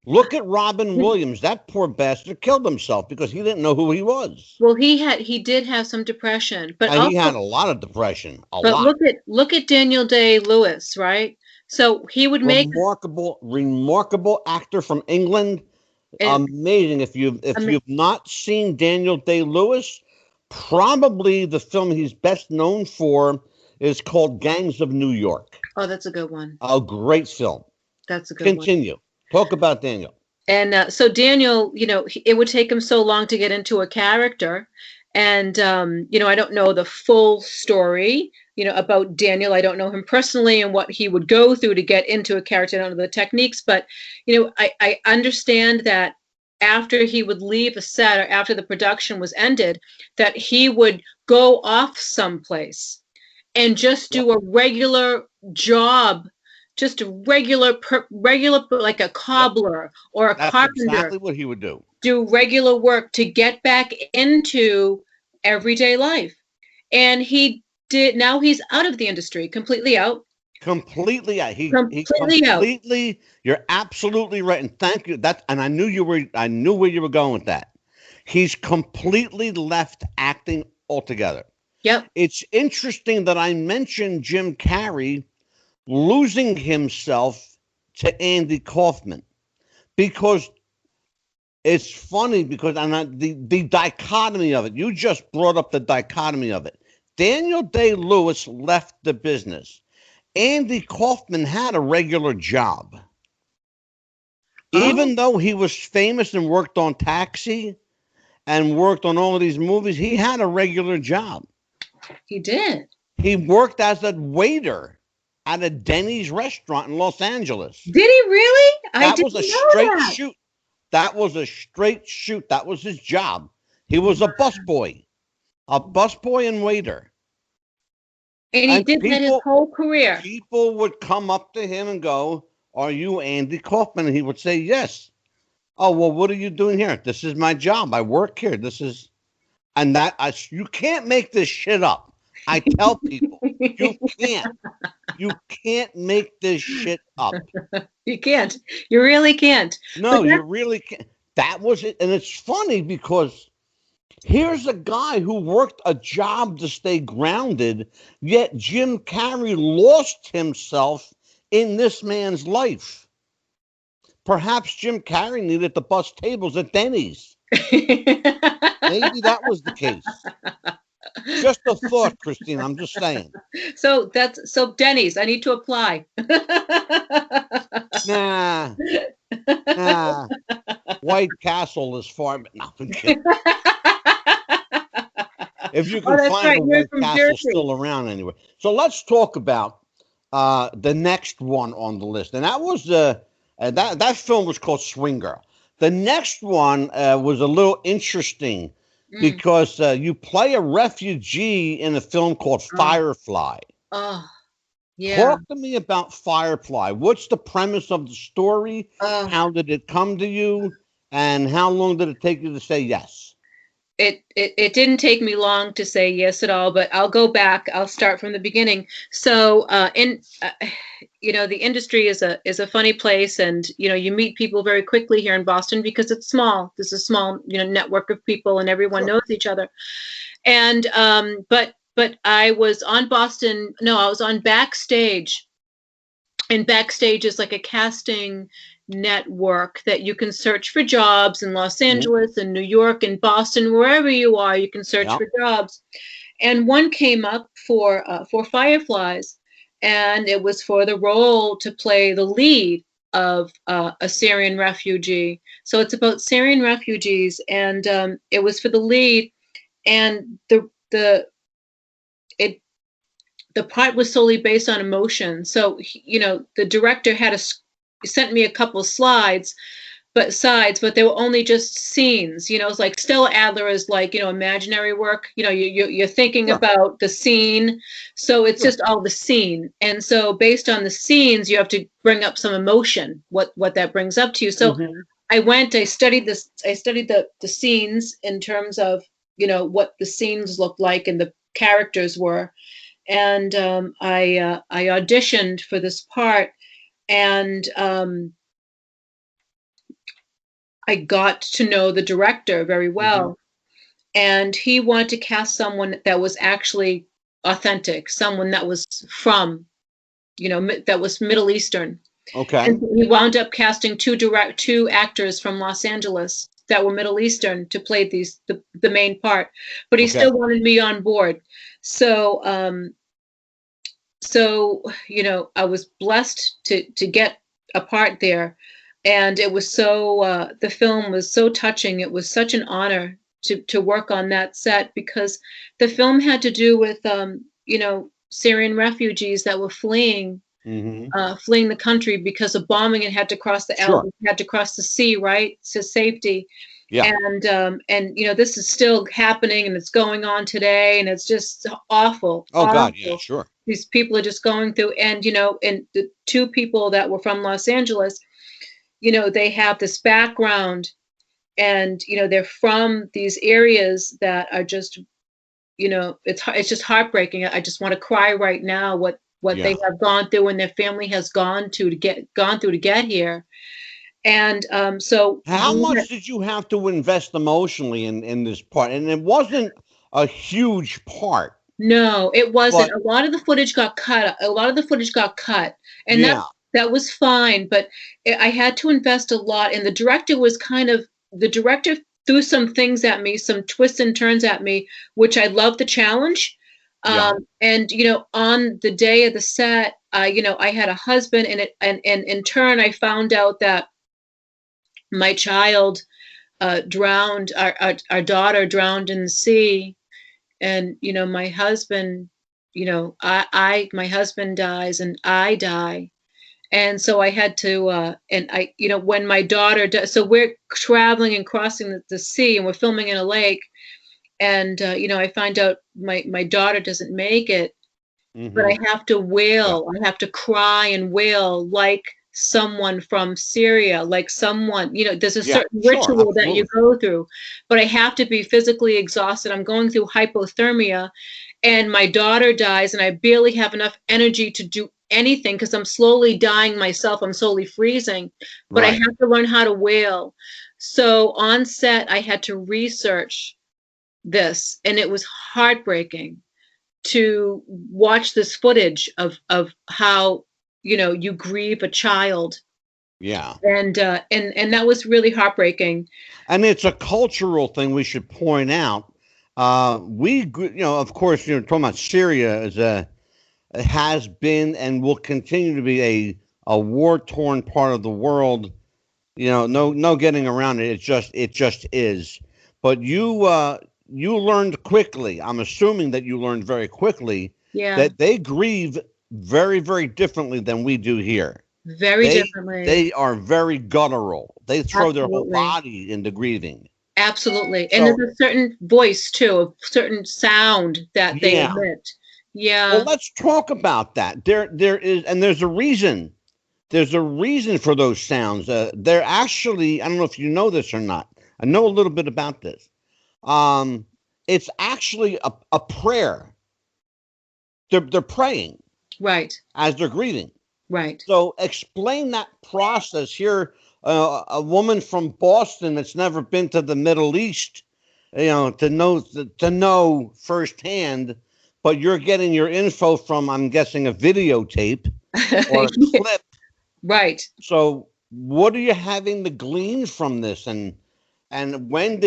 look at Robin Williams. That poor bastard killed himself because he didn't know who he was. Well, he did have some depression, but he had a lot of depression. But look at Daniel Day-Lewis, right? So he would make remarkable actor from England. Amazing. If you've not seen Daniel Day-Lewis, probably the film he's best known for is called Gangs of New York. Oh, that's a good one. A great film. That's a good one. Continue. Talk about Daniel. And so Daniel, it would take him so long to get into a character. And, I don't know the full story, about Daniel. I don't know him personally and what he would go through to get into a character. I don't know the techniques, but, I understand that after he would leave a set or after the production was ended, that he would go off someplace and just do a regular job, just a regular, like a cobbler or a carpenter. That's exactly what he would do. Do regular work to get back into everyday life. And he did. Now he's out of the industry, completely out. Completely out. He completely out. You're absolutely right. And thank you. And I knew where you were going with that. He's completely left acting altogether. Yep. It's interesting that I mentioned Jim Carrey losing himself to Andy Kaufman, because it's funny because the dichotomy of it. You just brought up the dichotomy of it. Daniel Day-Lewis left the business. Andy Kaufman had a regular job. Even though he was famous and worked on Taxi and worked on all of these movies, he had a regular job. He did. He worked as a waiter at a Denny's restaurant in Los Angeles. Did he really? That was a straight shoot. That was a straight shoot. That was his job. He was a busboy and waiter. And he did that his whole career. People would come up to him and go, "Are you Andy Kaufman?" And he would say, "Yes." "Oh, well, what are you doing here?" "This is my job. I work here. You can't make this shit up. I tell people, you can't make this shit up. You can't. You really can't. No, you really can't. That was it. And it's funny because here's a guy who worked a job to stay grounded, yet Jim Carrey lost himself in this man's life. Perhaps Jim Carrey needed to bust tables at Denny's. Maybe that was the case. Just a thought, Christine. I'm just saying. So Denny's, I need to apply. Nah. White Castle is far, but no, I'm kidding. If you can find a White Castle still around anyway. So let's talk about the next one on the list, and that was that film was called Swing Girl. The next one was a little interesting because you play a refugee in a film called Firefly. Oh, yeah. Talk to me about Firefly. What's the premise of the story? How did it come to you? And how long did it take you to say yes? it didn't take me long to say yes at all, but I'll go back. I'll start from the beginning. So, the industry is a funny place, and you meet people very quickly here in Boston because it's small. There's a small network of people, and everyone knows each other. And but I was on Boston. No, I was on Backstage, and Backstage is like a casting network that you can search for jobs in Los Angeles and New York and Boston, wherever you are, you can search for jobs. And one came up for Fireflies, and it was for the role to play the lead of a Syrian refugee. So it's about Syrian refugees, and it was for the lead, and the part was solely based on emotion. So, the director sent me a couple of sides, but they were only just scenes. It's like Stella Adler is like, imaginary work. You're thinking about the scene. So it's just all the scene. And so based on the scenes, you have to bring up some emotion, what that brings up to you. So I studied this, I studied the scenes in terms of, what the scenes looked like and the characters were. And I auditioned for this part, and I got to know the director very well, and he wanted to cast someone that was actually authentic, someone that was from, that was Middle Eastern. Okay. And he wound up casting two actors from Los Angeles that were Middle Eastern to play the main part, but he still wanted me on board. So I was blessed to get a part there, and it was the film was so touching. It was such an honor to work on that set, because the film had to do with Syrian refugees that were fleeing the country because of bombing and had to cross had to cross the sea, right, to safety. Yeah. And this is still happening, and it's going on today, and it's just awful. Oh, awful. God, yeah, sure. These people are just going through, and and the two people that were from Los Angeles, they have this background, and they're from these areas that are just, it's just heartbreaking. I just want to cry right now what they have gone through, and their family has gone through to get here. And so how much did you have to invest emotionally in this part? And it wasn't a huge part. No, it wasn't. A lot of the footage got cut. And that was fine. But I had to invest a lot. And the director threw some things at me, some twists and turns at me, which I loved the challenge. And on the day of the set, I had a husband, and in turn, I found out that my child drowned. Our daughter drowned in the sea. And my husband, my husband dies, and I die, and so I had to. And I, when my daughter, so we're traveling and crossing the sea, and we're filming in a lake, and I find out my daughter doesn't make it, but I have to wail. I have to cry and wail like someone from Syria, like someone, there's a certain ritual that you go through, but I have to be physically exhausted. I'm going through hypothermia, and my daughter dies, and I barely have enough energy to do anything because I'm slowly dying myself. I'm slowly freezing, but I have to learn how to wail. So on set, I had to research this, and it was heartbreaking to watch this footage of how you grieve a child. Yeah. And that was really heartbreaking. And it's a cultural thing we should point out. Of course, talking about Syria has been and will continue to be a war-torn part of the world. No getting around it. It just is. But you learned quickly. I'm assuming that you learned very quickly that they grieve very, very differently than we do here. Very differently. They are very guttural. They throw their whole body into grieving. Absolutely. And there's a certain voice too, a certain sound that they emit. Yeah. Well, let's talk about that. There is, and there's a reason. There's a reason for those sounds. They're actually, I don't know if you know this or not. I know a little bit about this. it's actually a prayer. They're praying Right. as they're grieving. Right. So explain that process here. A woman from Boston that's never been to the Middle East, to know firsthand, but you're getting your info from, I'm guessing, a videotape or a clip. Right. So what are you having to glean from this, and when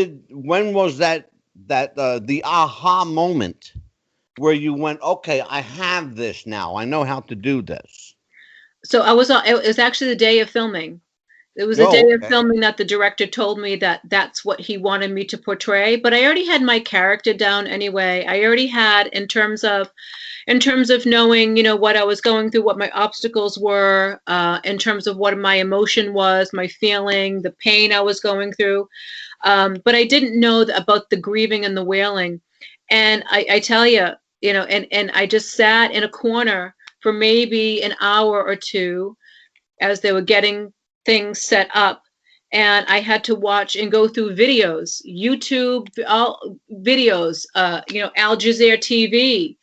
was that the aha moment where you went, okay, I have this now, I know how to do this? So it was actually the day of filming. It was a day Oh, of okay. filming that the director told me that that's what he wanted me to portray, but I already had my character down anyway. I already had in terms of knowing, what I was going through, what my obstacles were, in terms of what my emotion was, my feeling, the pain I was going through. But I didn't know about the grieving and the wailing. And I tell you, and I just sat in a corner for maybe an hour or two as they were getting things set up. And I had to watch and go through videos, YouTube, all videos, Al Jazeera TV,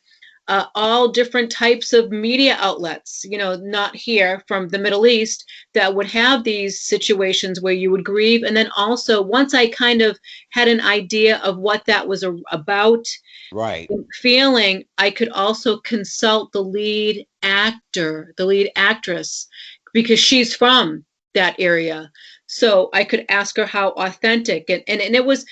all different types of media outlets, not here from the Middle East, that would have these situations where you would grieve. And then also, once I kind of had an idea of what that was about, Right. feeling, I could also consult the lead actor, the lead actress, because she's from that area. So I could ask her how authentic, and it was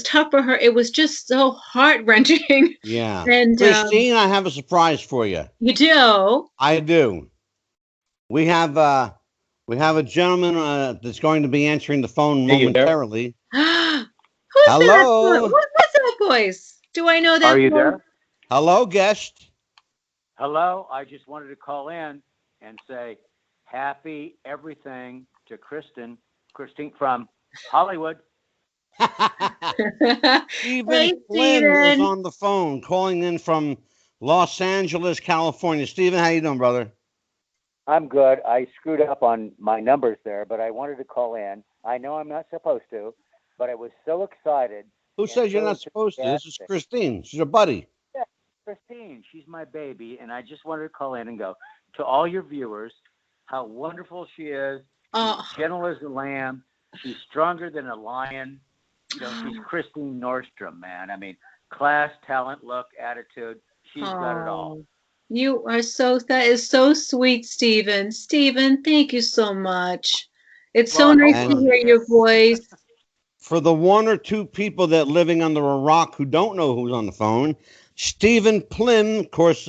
tough for her. It was just so heart wrenching. Yeah. And Christine, I have a surprise for you. you do. I do. We have a gentleman that's going to be answering the phone Are you there? momentarily. Who's that? Hello. What's that voice? Do I know Are that you voice? there? Hello, guest. Hello. I just wanted to call in and say happy everything to Christine from Hollywood. Stephen Hey, Plym is Steven. on the phone calling in from Los Angeles, California. Stephen, how you doing, brother? I'm good. I screwed up on my numbers there, but I wanted to call in. I know I'm not supposed to, but I was so excited Who and says you're so not supposed to? This is enthusiastic. Christine. She's a buddy. Yeah, Christine, she's my baby, and I just wanted to call in and go to all your viewers how wonderful she is. She's Oh, gentle as a lamb. She's stronger than a lion. She's Christine Nordstrom, man. I mean, class, talent, look, attitude. She's got it all. oh, that is so sweet, Steven. Steven, thank you so much. It's Well, so I hope nice to And hear we're your voice. for the one or two people that living under a rock who don't know who's on the phone, Stephen Plym, of course,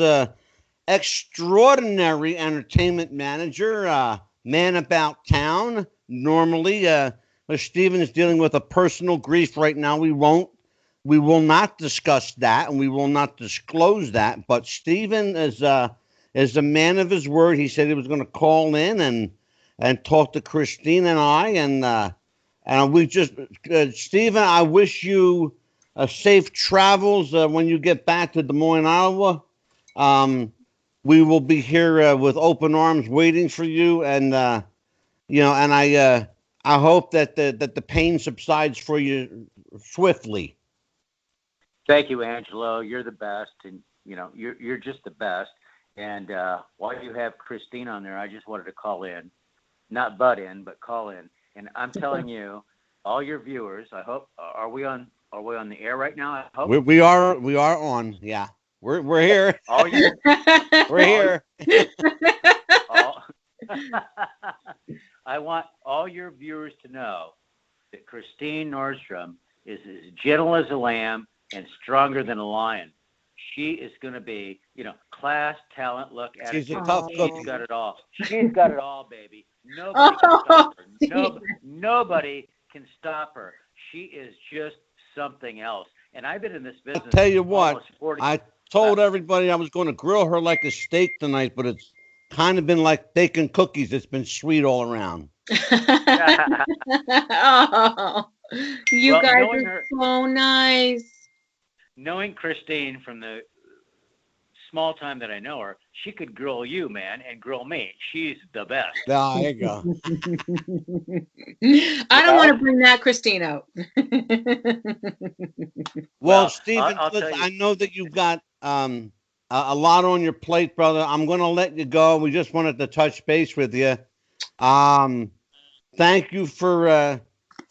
extraordinary entertainment manager, man about town. Normally, Stephen is dealing with a personal grief right now. We will not discuss that, and we will not disclose that. But Stephen is a man of his word. He said he was going to call in and talk to Christine and I, and we just Stephen, I wish you safe travels when you get back to Des Moines, Iowa. Um, we will be here with open arms waiting for you, and and I hope that the pain subsides for you swiftly. Thank you, Angelo. You're the best, and you're just the best. And while you have Christine on there, I just wanted to call in, not butt in, but call in. And I'm telling you, all your viewers, I hope, are we on the air right now? I hope. We are on. Yeah, we're Okay. here. All you, We're all, here. all I want all your viewers to know that Christine Nordstrom is as gentle as a lamb and stronger than a lion. She is going to be, class, talent, look, She's a attitude. tough She's cookie. got it all. She's got it all, baby. Nobody can Oh, stop her. Steven. Nobody can stop her. She is just something else. And I've been in this I'll business tell you what. almost 40. I Uh, told everybody I was going to grill her like a steak tonight, but it's kind of been like baking cookies. It's been sweet all around. Oh, you well, guys are so nice. knowing Christine from the small time that I know her, she could grill you, man, and grill me. She's the best. There you go. I don't want to bring that Christine out. Well, Well, Stephen, I'll listen, tell you. I know that you've got a lot on your plate, brother. I'm going to let you go. We just wanted to touch base with you. Thank you for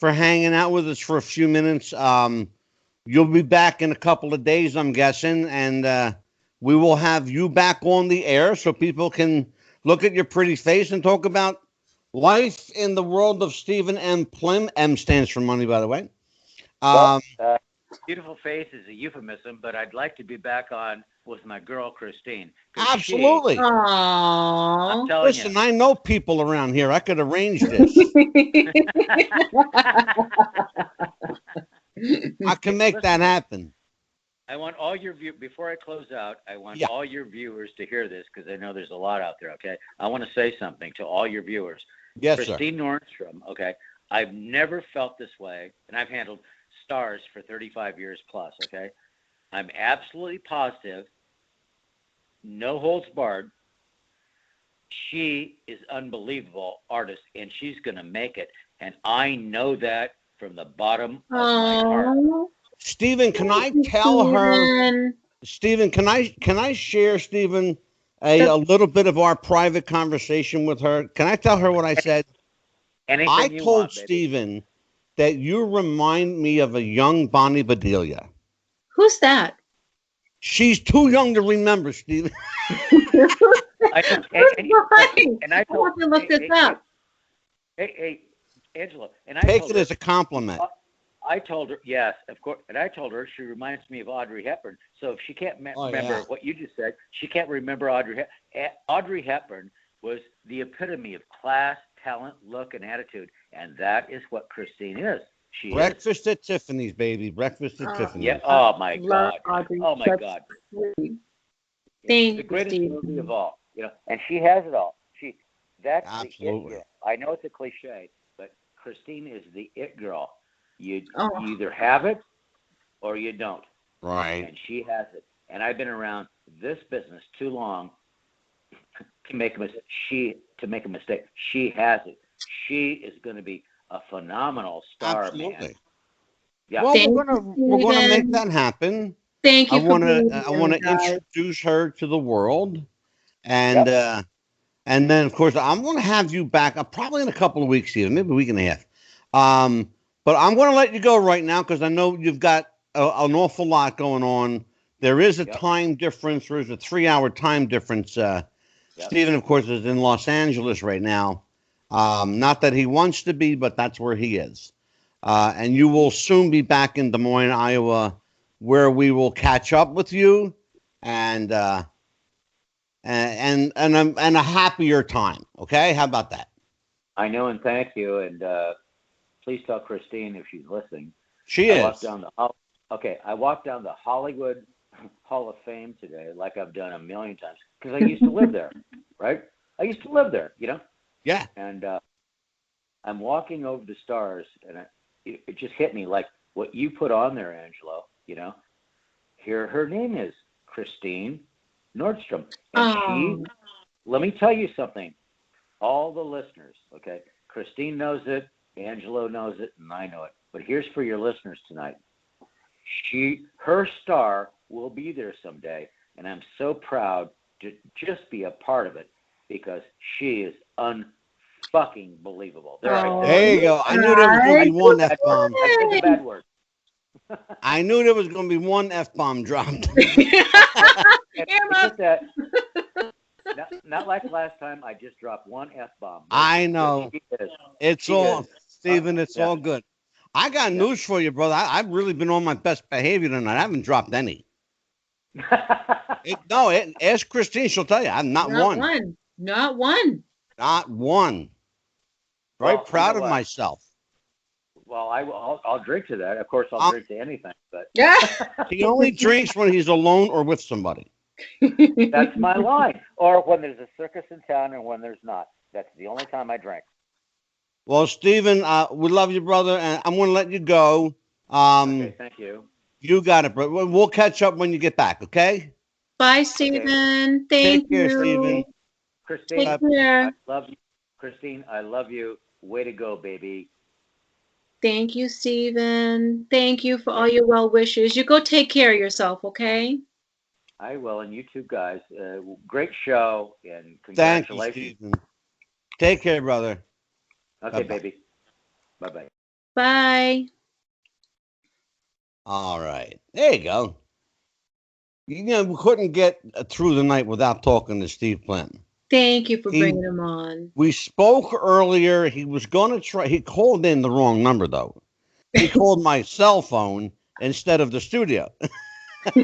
hanging out with us for a few minutes. You'll be back in a couple of days, I'm guessing, and we will have you back on the air so people can look at your pretty face and talk about life in the world of Stephen M. Plym. M stands for money, by the way. Well, beautiful face is a euphemism, but I'd like to be back on with my girl Christine. 'Cause Absolutely. I'm Aww. telling Listen, I know people around here. I could arrange this. I can make that happen. I want all your before I close out, I want all your viewers to hear this because I know there's a lot out there, okay? I want to say something to all your viewers. Yes, Christine Nordstrom, okay? I've never felt this way, and I've handled stars for 35 years plus, okay? I'm absolutely positive, no holds barred, she is unbelievable artist, and she's going to make it, and I know that from the bottom of my heart. Stephen, can I tell her? Stephen, can I share, Stephen, a little bit of our private conversation with her? Can I tell her what I said? Anything I you told want, baby. Stephen that you remind me of a young Bonnie Bedelia. Who's that? She's too young to remember, Stephen. I want to look this up. Hey, Angela, and I Take told it her, as a compliment. I told her, yes, of course, and I told her she reminds me of Audrey Hepburn. So if she can't remember what you just said, she can't remember Audrey Hepburn. Audrey Hepburn was the epitome of class, talent, look, and attitude, and that is what Christine is. She Breakfast at Tiffany's, baby. Breakfast at Tiffany's. Yeah. Oh my God. Audrey. Oh my God. Thank the greatest you, movie of all, and she has it all. That's Absolutely. the it girl. I know it's a cliche, but Christine is the it girl. You either have it or you don't. Right. And she has it. And I've been around this business too long to make a mistake. She has it. She is going to be a phenomenal star, Absolutely. man. Yeah. Well, we're gonna make that happen. Thank you. I want to introduce her to the world, and and then of course I'm going to have you back. Probably in a couple of weeks, even maybe a week and a half. But I'm going to let you go right now because I know you've got an awful lot going on. There is a time difference. There's a 3-hour time difference. Stephen, of course, is in Los Angeles right now. Not that he wants to be, but that's where he is. And you will soon be back in Des Moines, Iowa, where we will catch up with you and a happier time. Okay, how about that? I know, and thank you. And please tell Christine if she's listening. She is. I walked down the Hollywood Hall of Fame today, like I've done a million times, because I used to live there, right? I used to live there, Yeah. And I'm walking over the stars, and it just hit me like what you put on there, Angelo. Here her name is Christine Nordstrom, and let me tell you something. All the listeners, okay? Christine knows it, Angelo knows it, and I know it. But here's for your listeners tonight. Her star will be there someday, and I'm so proud to just be a part of it because she is unfucking believable. There you go. I knew there was going to be one F-bomb. I said the bad word. I knew there was going to be one F-bomb dropped. Not like last time. I just dropped one F-bomb. I know. It's all, Stephen, it's all good. I got news for you, brother. I've really been on my best behavior tonight. I haven't dropped any. Ask Christine. She'll tell you. I'm not one. Not one. Not one. Very proud of myself. Well, I'll drink to that. Of course, I'll drink to anything. But he only drinks when he's alone or with somebody. That's my line. Or when there's a circus in town and when there's not. That's the only time I drink. Well, Stephen, we love you, brother, and I'm going to let you go. Okay, thank you. You got it, bro. We'll catch up when you get back, okay? Bye, Stephen. Thank Take care, you. Stephen. Christine, Take care. I love you. Christine, I love you. Way to go, baby. Thank you, Stephen. Thank you for all your well wishes. You go take care of yourself, okay? I will, and you too, guys. Great show, and Thank you, congratulations. Stephen. Take care, brother. Okay, Bye-bye. baby. Bye-bye. Bye. All right. There you go. You know, we couldn't get through the night without talking to Steve Plym. Thank you for bringing him on. We spoke earlier. He was going to try. He called in the wrong number, though. He called my cell phone instead of the studio. So,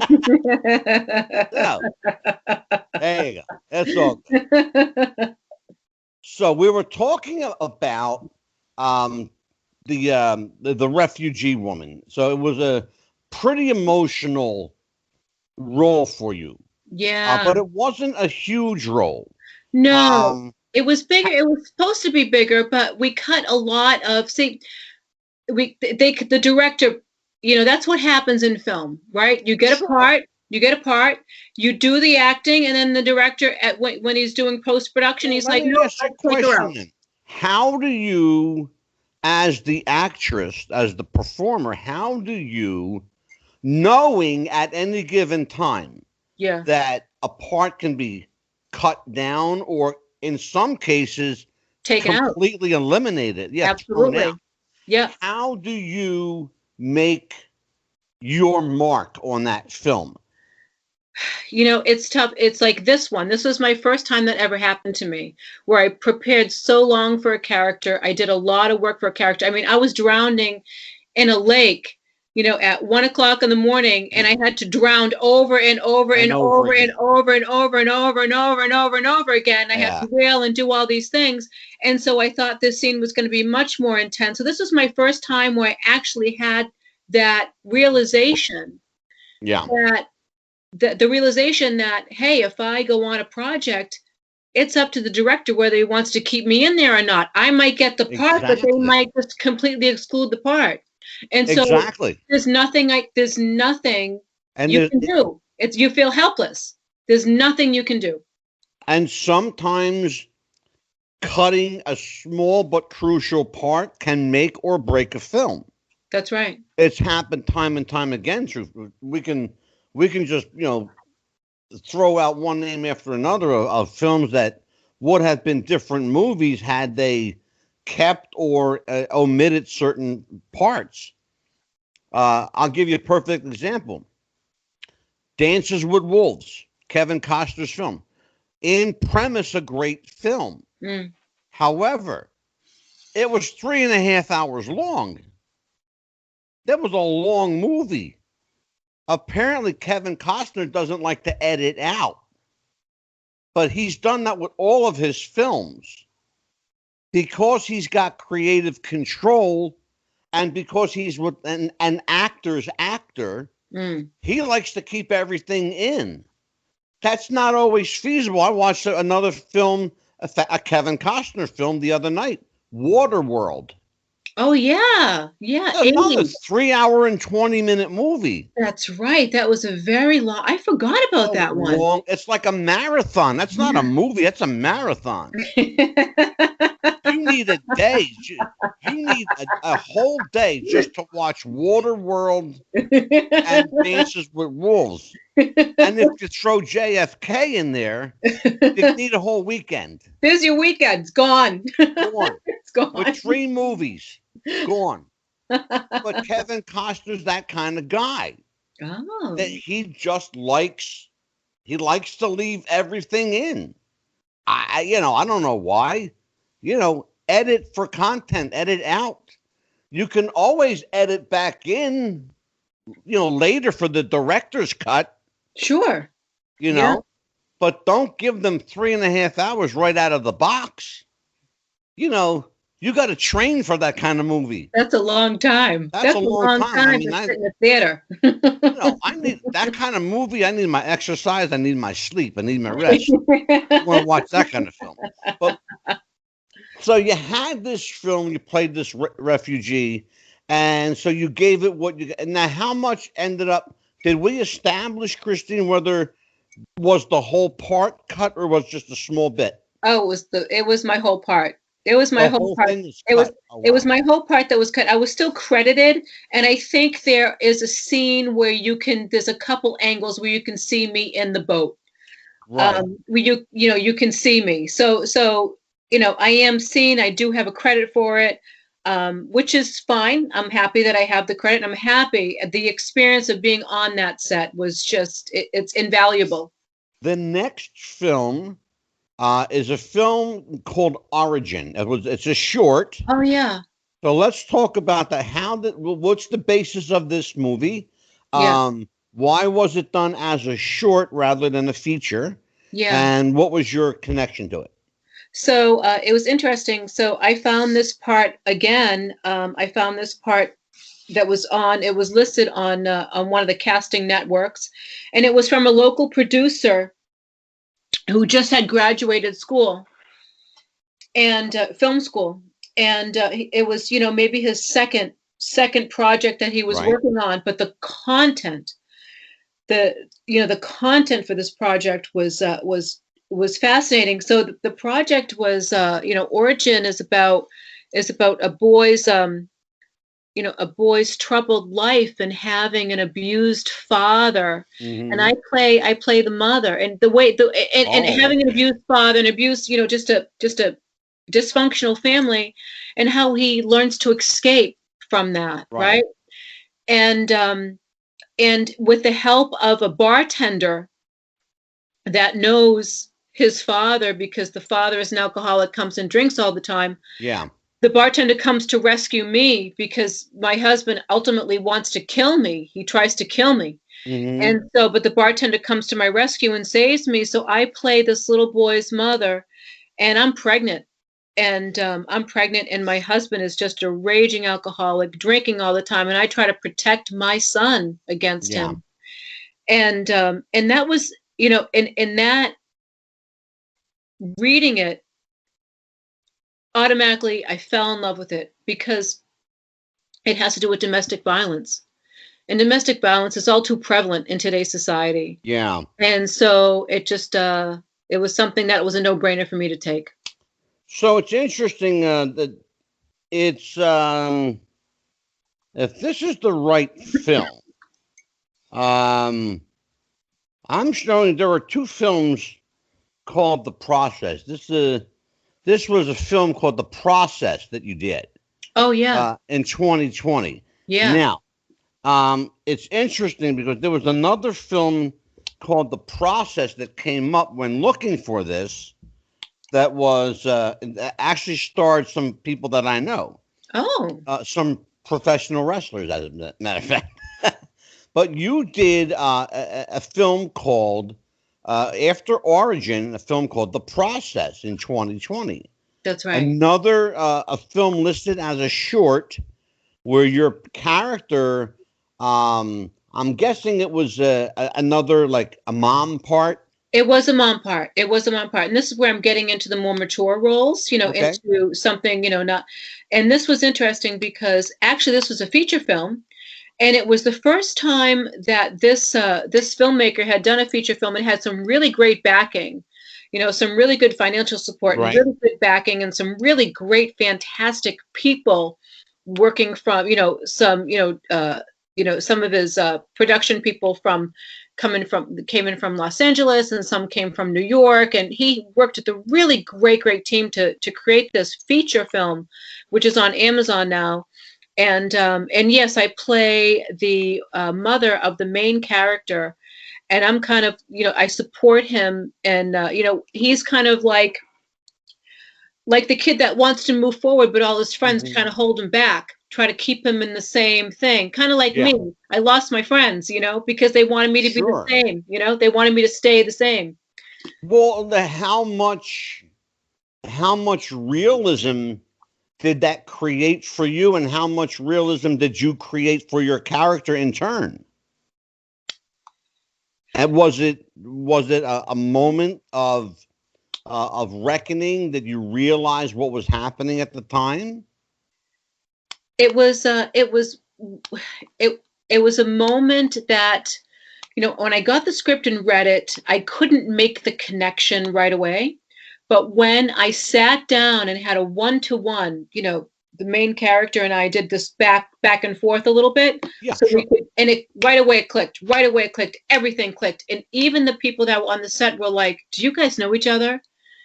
there you go. That's all good. So we were talking about the refugee woman. So it was a pretty emotional role for you. Yeah. But it wasn't a huge role. No, it was bigger. It was supposed to be bigger, but we cut a lot of, the director, that's what happens in film, right? You get a part, you do the acting, and then the director when he's doing post-production, he's like, no, ask you a question then. How do you, as the actress, as the performer, how do you, knowing at any given time that a part can be cut down or in some cases completely eliminated? Yeah, absolutely. Thrown out. Yeah. How do you make your mark on that film? It's tough. It's like this one. This was my first time that ever happened to me, where I prepared so long for a character. I did a lot of work for a character. I mean, I was drowning in a lake, at 1:00 in the morning, and I had to drown over and over and over and over and over and over and over and over and over again. I had to wail and do all these things. And so I thought this scene was going to be much more intense. So this was my first time where I actually had that realization. Yeah. That the realization that, hey, if I go on a project, it's up to the director whether he wants to keep me in there or not. I might get the part, but they might just completely exclude the part. And so there's nothing you can do. You feel helpless. There's nothing you can do. And sometimes cutting a small but crucial part can make or break a film. That's right. It's happened time and time again. We can just, throw out one name after another of films that would have been different movies had they kept or omitted certain parts. I'll give you a perfect example. Dances with Wolves, Kevin Costner's film. In premise, a great film. However, it was 3.5 hours long. That was a long movie. Apparently, Kevin Costner doesn't like to edit out. But he's done that with all of his films. Because he's got creative control and because he's with an actor's actor, he likes to keep everything in. That's not always feasible. I watched another film, a Kevin Costner film the other night, Waterworld. Oh, yeah. Yeah. Another 3-hour and 20-minute movie. That's right. That was a very long. I forgot about that one. It's like a marathon. That's not a movie. That's a marathon. You need a day. You need a whole day just to watch Waterworld and Dances with Wolves. And if you throw JFK in there, you need a whole weekend. There's your weekend. It's gone. Gone. It's gone. With 3 movies. Gone. But Kevin Costner's that kind of guy. Oh. That he just likes to leave everything in. I don't know why. Edit for content, edit out. You can always edit back in, later for the director's cut. Sure. But don't give them 3.5 hours right out of the box. You got to train for that kind of movie. That's a long time. That's a long time. I mean, to sit in the theater. I need that kind of movie. I need my exercise. I need my sleep. I need my rest. I want to watch that kind of film. But so you had this film. You played this refugee, and so you gave it what you. Now, how much ended up? Did we establish, Christine, whether Was the whole part cut, or was just a small bit? Oh, it was my whole part. It was my The whole whole part. thing is It was cut. Oh, it was wow. my whole part that was cut. I was still credited, and I think there is a scene where there's a couple angles where you can see me in the boat. Right. Where you can see me. So I am seen. I do have a credit for it, which is fine. I'm happy that I have the credit. I'm happy. The experience of being on that set was it's invaluable. The next film is a film called Origin. It's a short. Oh yeah, So let's talk about that. What's the basis of this movie? yeah, Why was it done as a short rather than a feature? yeah. And what was your connection to it? So it was interesting. So I found this part again. I found this part that was on. It was listed on one of the casting networks, and it was from a local producer who just had graduated school and film school, and it was maybe his second project that he was Right. working on. But the the content for this project was fascinating. So the project was Origin is about a boy's troubled life and having an abused father. And Mm-hmm. I play the mother, and the way the and Oh, having an okay. abused father and abuse, just a dysfunctional family, and how he learns to escape from that, Right. right? And with the help of a bartender that knows his father, because the father is an alcoholic, comes and drinks all the time. Yeah. The bartender comes to rescue me because my husband ultimately wants to kill me. He tries to kill me. Mm-hmm. And so, but the bartender comes to my rescue and saves me. So I play this little boy's mother, and I'm pregnant. And and my husband is just a raging alcoholic, drinking all the time. And I try to protect my son against Yeah. him. And that was, in that reading it, automatically I fell in love with it because it has to do with domestic violence. And domestic violence is all too prevalent in today's society. Yeah. And so it was something that was a no-brainer for me to take. So it's interesting that it's if this is the right film. Um, I'm showing there were two films called The Process. This was a film called The Process that you did Oh yeah. in 2020. Yeah. Now, it's interesting because there was another film called The Process that came up when looking for this that was that actually starred some people that I know, Oh. some professional wrestlers, as a matter of fact. But you did a film called after Origin, a film called The Process in 2020. That's right. Another a film listed as a short where your character, I'm guessing it was another like a mom part. It was a mom part. It was a mom part. And this is where I'm getting into the more mature roles, Okay. into something, not. And this was interesting because actually this was a feature film. And it was the first time that this filmmaker had done a feature film and had some really great backing, some really good financial support and Right. really good backing and some really great, fantastic people working from, some of his production people came in from Los Angeles, and some came from New York, and he worked with a really great team to create this feature film, which is on Amazon now. And yes, I play the mother of the main character, and I'm kind of, I support him, and he's kind of like the kid that wants to move forward, but all his friends Hmm. kind of hold him back, try to keep him in the same thing. Kind of like Yeah. me. I lost my friends, because they wanted me to be the Sure. same, they wanted me to stay the same. Well, how much realism did that create for you, and how much realism did you create for your character in turn? And was it a moment of reckoning that you realized what was happening at the time? It was it was a moment that when I got the script and read it, I couldn't make the connection right away. But when I sat down and had a one-to-one, the main character and I did this back and forth a little bit. Yeah, So sure. and it right away it clicked. Right away it clicked. Everything clicked. And even the people that were on the set were like, "Do you guys know each other?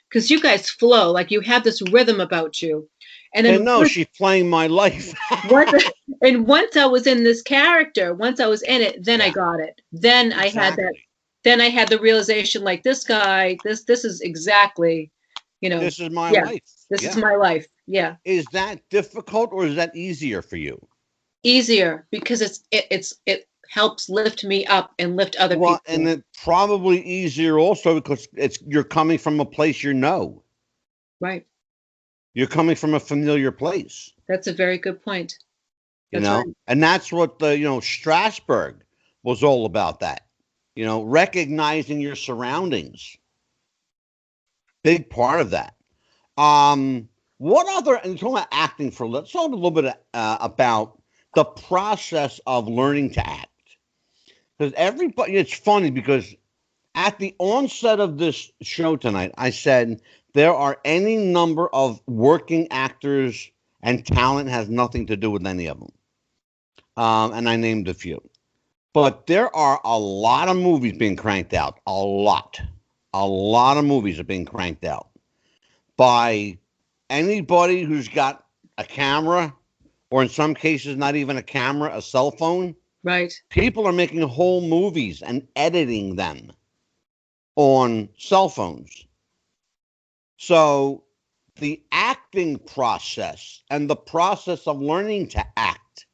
Because you guys flow. Like you have this rhythm about you." And And then no, she's playing my life. once I was in this character, once I was in it, then I Yeah. got it. Then I had that. Exactly. Then I had the realization, like this guy, this is exactly, This is my yeah, life. this is Yeah. my life. Yeah, Is that difficult or is that easier for you? easier because it helps lift me up and lift other Well, people. and it probably easier also because you're coming from a place you know. Right. You're coming from a familiar place. That's a very good point. You That's know, right. and that's what the Strasbourg was all about. That recognizing your surroundings, big part of that. What other, and talking about acting for, let's talk a little bit about the process of learning to act. Because everybody, it's funny because at the onset of this show tonight, I said there are any number of working actors and talent has nothing to do with any of them. And I named a few. But there are a lot of movies being cranked out. A lot. A lot of movies are being cranked out by anybody who's got a camera, or in some cases, not even a camera, a cell phone. Right. People are making whole movies and editing them on cell phones. So the acting process and the process of learning to act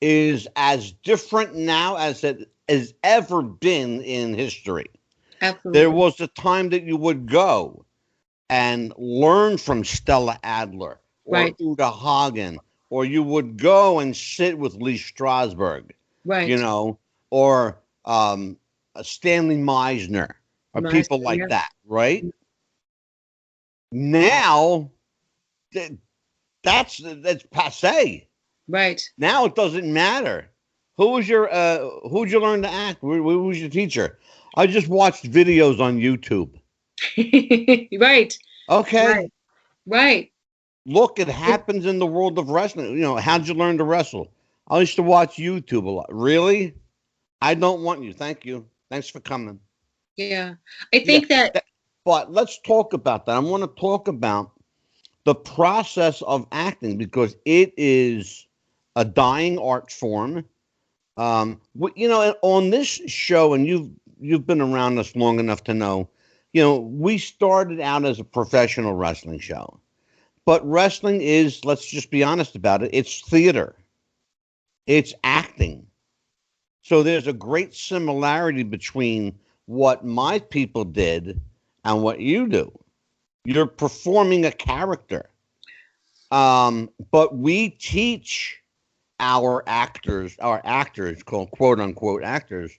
is as different now as it has ever been in history. Absolutely. There was a time that you would go and learn from Stella Adler or Right. Uta Hagen, or you would go and sit with Lee Strasberg, Right. Or Stanley Meisner, or people like yeah. that, right? Now, that's passe. Right. Now it doesn't matter. Who'd you learn to act? Who was your teacher? I just watched videos on YouTube. Right. Okay. Right. Right. Look, it happens in the world of wrestling. How'd you learn to wrestle? I used to watch YouTube a lot. Really? I don't want you. Thank you. Thanks for coming. Yeah. I think that but let's talk about that. I want to talk about the process of acting because it is a dying art form. On this show, and you've been around us long enough to know, we started out as a professional wrestling show. But wrestling is, let's just be honest about it, it's theater. It's acting. So there's a great similarity between what my people did and what you do. You're performing a character. But we teach our actors, called quote unquote actors,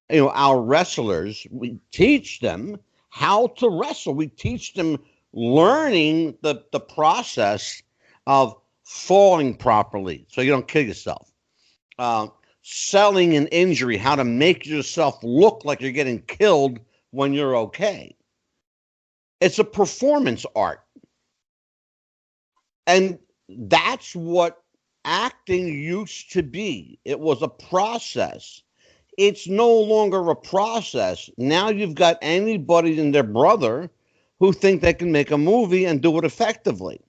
our wrestlers, we teach them how to wrestle. We teach them learning the process of falling properly so you don't kill yourself. Selling an injury, how to make yourself look like you're getting killed when you're okay. It's a performance art. And that's what acting used to be. It was a process. It's no longer a process. Now you've got anybody and their brother who think they can make a movie and do it effectively.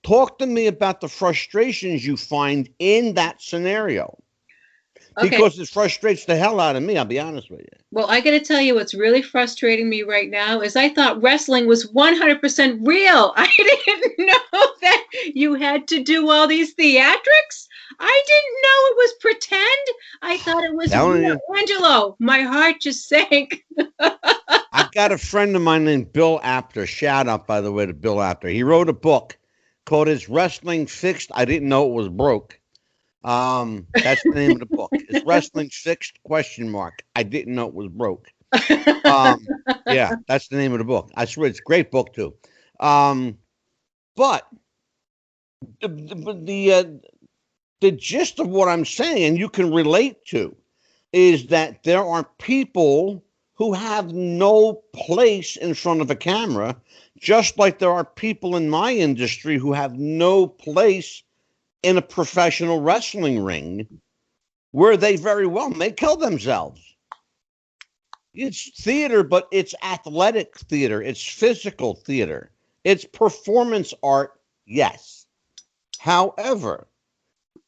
Talk to me about the frustrations you find in that scenario. Okay. Because it frustrates the hell out of me, I'll be honest with you. Well, I got to tell you what's really frustrating me right now is I thought wrestling was 100% real. I didn't know that you had to do all these theatrics. I didn't know it was pretend. I thought it was real. Angelo, my heart just sank. I got a friend of mine named Bill Apter. Shout out, by the way, to Bill Apter. He wrote a book called Is Wrestling Fixed? I Didn't Know It Was Broke. That's the name of the book. Is wrestling fixed? ? I didn't know it was broke. Yeah, that's the name of the book. I swear it's a great book too. But the gist of what I'm saying, you can relate to. is that there are people who have no place in front of a camera, just like there are people in my industry who have no place in a professional wrestling ring where they very well may kill themselves. It's theater, but it's athletic theater. It's physical theater. It's performance art, yes. However,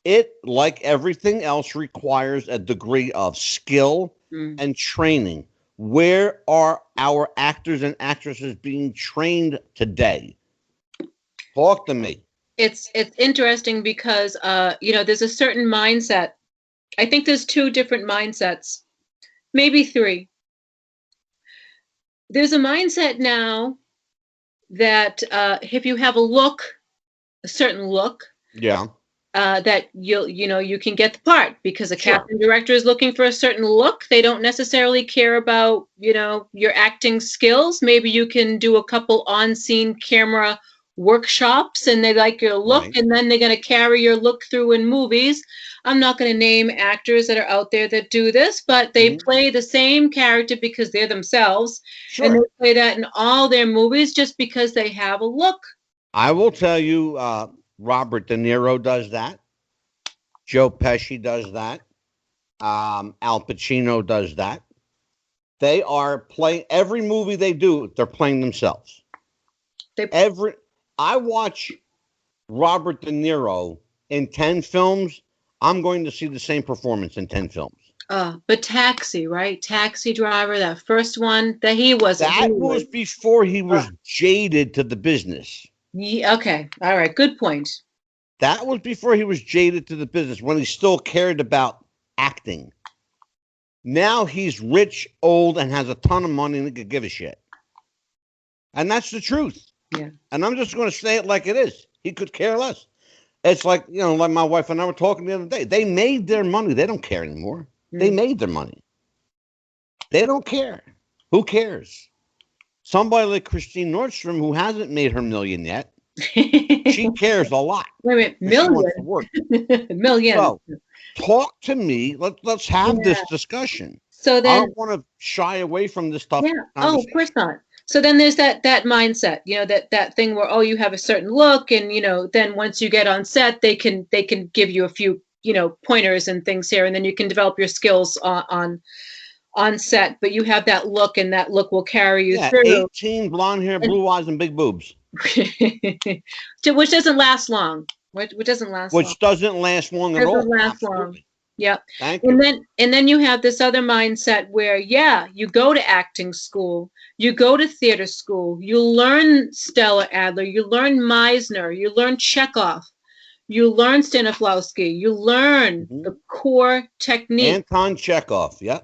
it, like everything else, requires a degree of skill and training. Where are our actors and actresses being trained today? Talk to me. It's interesting because there's a certain mindset. I think there's two different mindsets, maybe three. There's a mindset now that if you have a certain look, Yeah. that you can get the part because a Sure. casting director is looking for a certain look. They don't necessarily care about your acting skills. Maybe you can do a couple on-scene camera workshops and they like your look, Right. and then they're going to carry your look through in movies. I'm not going to name actors that are out there that do this, but they play the same character because they're themselves, and they Sure. play that in all their movies just because they have a look. I will tell you, Robert De Niro does that. Joe Pesci does that. Al Pacino does that. They are playing every movie they do. They're playing themselves. I watch Robert De Niro in 10 films. I'm going to see the same performance in 10 films. But Taxi, right? Taxi Driver, that first one that he was. That was before he was jaded to the business. Yeah, okay. All right. Good point. That was before he was jaded to the business, when he still cared about acting. Now he's rich, old, and has a ton of money and he could give a shit. And that's the truth. Yeah. And I'm just going to say it like it is. He could care less. It's like, like my wife and I were talking the other day. They made their money. They don't care anymore. They made their money. They don't care. Who cares? Somebody like Christine Nordstrom, who hasn't made her million yet, she cares a lot. Wait a minute, million? She wants to work. Million. So, talk to me. Let's have this discussion. So then, I don't want to shy away from this tough conversation. Oh, of course not. So then there's that mindset, that thing where, you have a certain look, and then once you get on set, they can give you a few pointers and things here, and then you can develop your skills on set. But you have that look, and that look will carry you through. 18, blonde hair, blue eyes, and big boobs. Which doesn't last long. Which doesn't last long. Which doesn't last long at all. Doesn't last long. Yep. Thank you. And then you have this other mindset where, you go to acting school, you go to theater school, you learn Stella Adler, you learn Meisner, you learn Chekhov, you learn Stanislavski, you learn the core technique. Anton Chekhov, yeah.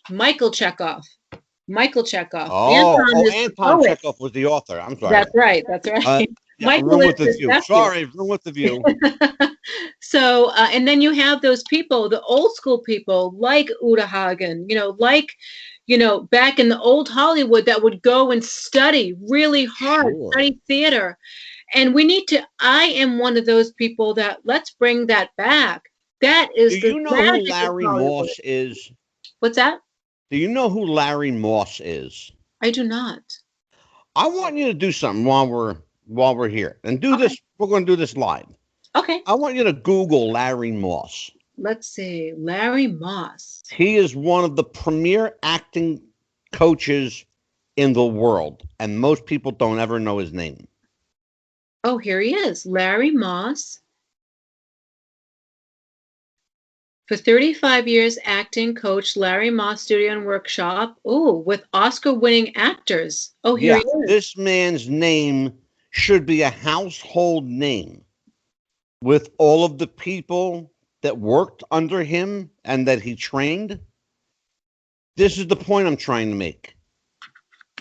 Michael Chekhov. Oh, Anton Chekhov was the author. I'm sorry. That's right. Michael with the view. Sorry, room with the view. So, and then you have those people, the old school people like Uta Hagen, back in the old Hollywood, that would go and study really hard, study theater. And I am one of those people that, let's bring that back. That is Do you know who Larry Moss is? What's that? Do you know who Larry Moss is? I do not. I want you to do something while we're here, and do this. We're going to do this live. Okay. I want you to Google Larry Moss. Let's see. Larry Moss. He is one of the premier acting coaches in the world, and most people don't ever know his name. Oh, here he is. Larry Moss. For 35 years, acting coach, Larry Moss Studio and Workshop. Oh, with Oscar-winning actors. Oh, here he is. This man's name should be a household name with all of the people that worked under him and that he trained. This is the point I'm trying to make.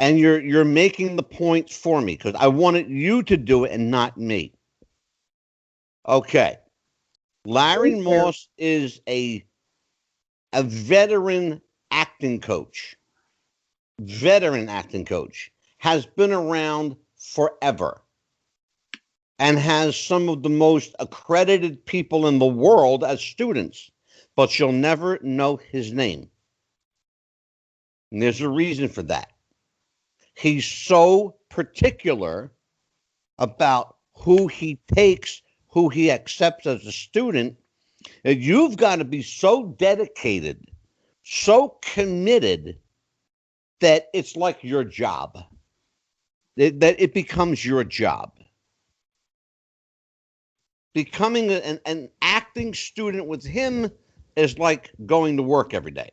And you're making the point for me because I wanted you to do it and not me. Okay. Larry Moss is a veteran acting coach. Veteran acting coach. Has been around forever. And has some of the most accredited people in the world as students. but you'll never know his name. And there's a reason for that. He's so particular about who he takes, who he accepts as a student, that you've got to be so dedicated, so committed that it's like your job, that it becomes your job. Becoming an acting student with him is like going to work every day.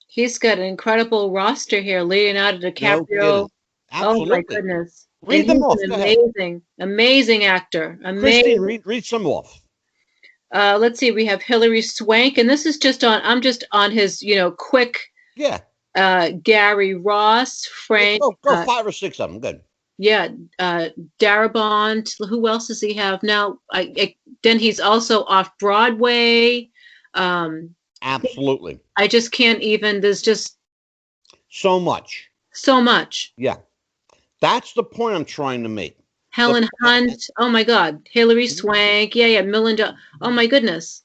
He's got an incredible roster here. Leonardo No DiCaprio. kidding. Oh my Absolutely. goodness. Read And them he's off. an Go ahead. amazing actor. Christine, Amazing. read some off. Let's see. We have Hilary Swank, and this is I'm just on his, quick. Yeah. Gary Ross, Frank. Go 5 or 6 of them. Good. Yeah, Darabont. Who else does he have now? Then he's also off Broadway. Absolutely. I just can't even. There's just so much. So much. Yeah. That's the point I'm trying to make. Helen Hunt. Oh my God. Hilary Swank. Yeah. Melinda. Oh my goodness.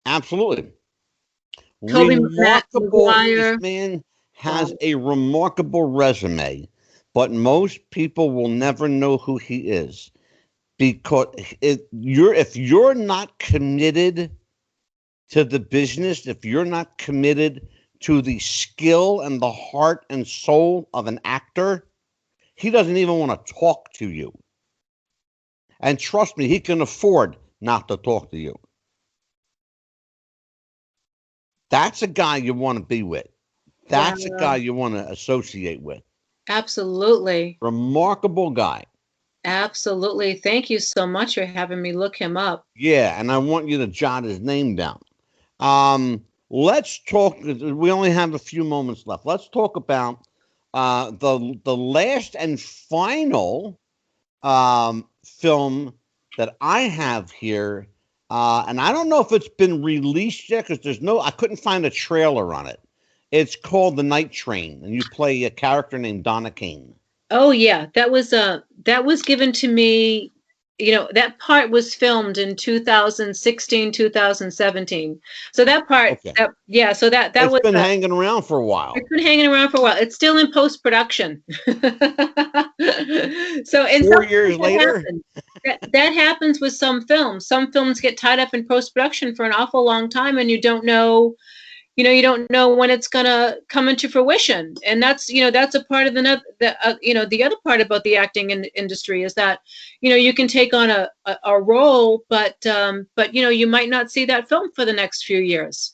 Absolutely. Toby Remarkable. Maguire. This man has a remarkable resume, but most people will never know who he is because if you're not committed to the business, if you're not committed to the skill and the heart and soul of an actor, he doesn't even want to talk to you. And trust me, he can afford not to talk to you. That's a guy you want to be with. That's a guy you want to associate with. Absolutely. Remarkable guy. Absolutely. Thank you so much for having me look him up. Yeah, and I want you to jot his name down. Let's talk. We only have a few moments left. Let's talk about the last and final film that I have here. And I don't know if it's been released yet because I couldn't find a trailer on it. It's called The Night Train, and you play a character named Donna Kane. Oh yeah, that was given to me. That part was filmed in 2016, 2017. So that part, Okay. It's been hanging around for a while. It's been hanging around for a while. It's still in post-production. So, 4 years later, that happens with some films. Some films get tied up in post-production for an awful long time, and you don't know when it's gonna come into fruition. And that's a part of the other part about the acting industry is that you can take on a role, but you might not see that film for the next few years.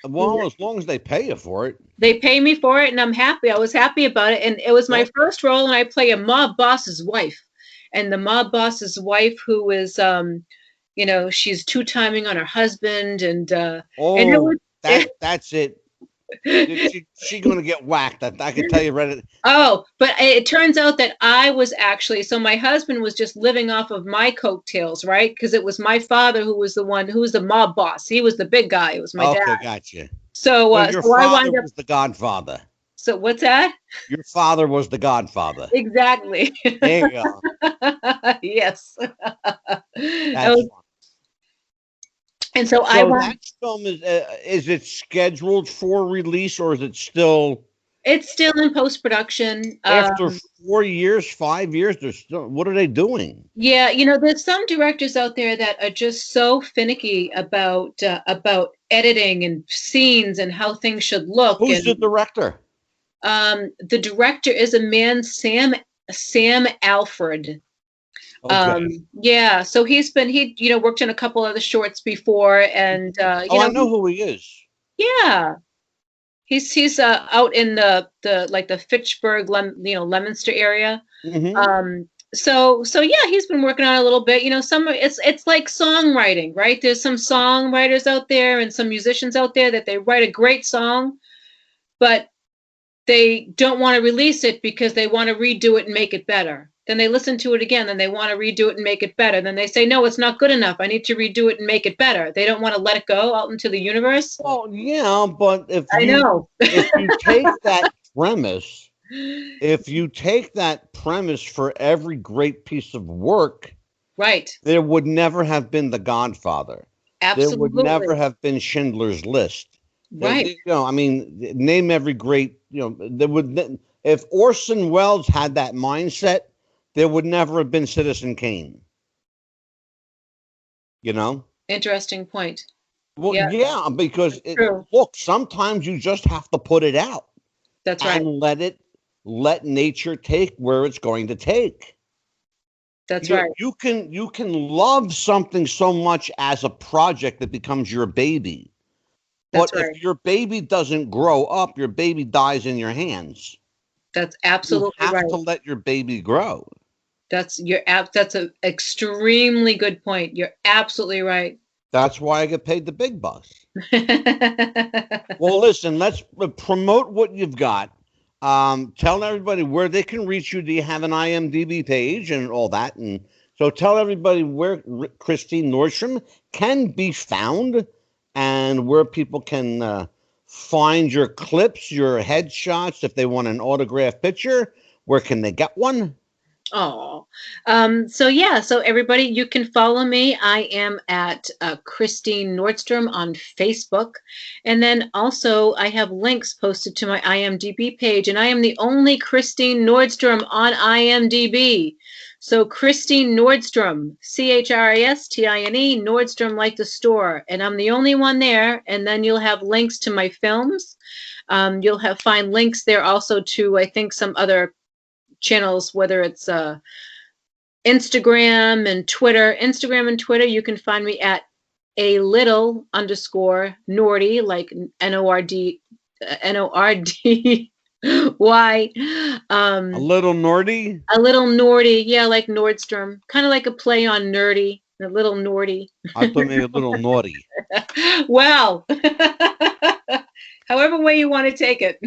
Well, as long as they pay you for it. They pay me for it, and I'm happy. I was happy about it, and it was my first role, and I play a mob boss's wife, and the mob boss's wife who is, she's two-timing on her husband, and that's it. She's going to get whacked. I can tell you right. Oh, but it turns out that I was actually, so my husband was just living off of my coattails, right? Because it was my father who was the mob boss. He was the big guy. It was my dad. Okay, gotcha. So your father was the godfather. So what's that? Your father was the godfather. Exactly. There you go. Yes. That's fun. And so that film is it scheduled for release or is it still? It's still in post-production. After 4 years, 5 years, they're still. What are they doing? Yeah, there's some directors out there that are just so finicky about editing and scenes and how things should look. Who's the director? The director is a man, Sam Alfred. Okay. Yeah, so he worked in a couple of the shorts before, and I know who he is. Yeah, he's out in the Fitchburg, Leominster area. Mm-hmm. So yeah, he's been working on it a little bit. It's like songwriting, right? There's some songwriters out there and some musicians out there that they write a great song, but they don't want to release it because they want to redo it and make it better. Then they listen to it again, then they want to redo it and make it better. Then they say, no, it's not good enough. I need to redo it and make it better. They don't want to let it go out into the universe. Well, yeah, but if you take that premise for every great piece of work, right, there would never have been The Godfather. there would Absolutely. never have been Schindler's List. Right. You know, I mean, name every great, you know, there would, if Orson Welles had that mindset, there would never have been Citizen Kane. You know? Interesting point. Well, Yeah, yeah, because true. look, sometimes you just have to put it out That's right. and let nature take where it's going to take. That's right. You can love something so much as a project that becomes your baby. But That's right. if your baby doesn't grow up, your baby dies in your hands. That's You absolutely have right. to let your baby grow. That's an extremely good point. You're absolutely right. That's why I get paid the big bucks. Well, listen, let's promote what you've got. Tell everybody where they can reach you. Do you have an IMDb page and all that? And so tell everybody where Christine Nordstrom can be found and where people can find your clips, your headshots. If they want an autographed picture, where can they get one? Oh, so everybody, you can follow me. I am at Christine Nordstrom on Facebook. And then also I have links posted to my IMDb page, and I am the only Christine Nordstrom on IMDb. So Christine Nordstrom, Christine, Nordstrom like the store. And I'm the only one there. And then you'll have links to my films. You'll find links there also to, I think, some other channels, whether it's Instagram and Twitter. Instagram and Twitter, you can find me at a little underscore Nordy, like Nord, NordY. A little Nordy? A little Nordy, yeah, like Nordstrom, kind of like a play on nerdy, a little Nordy. I thought maybe a little naughty. Well, however way you want to take it.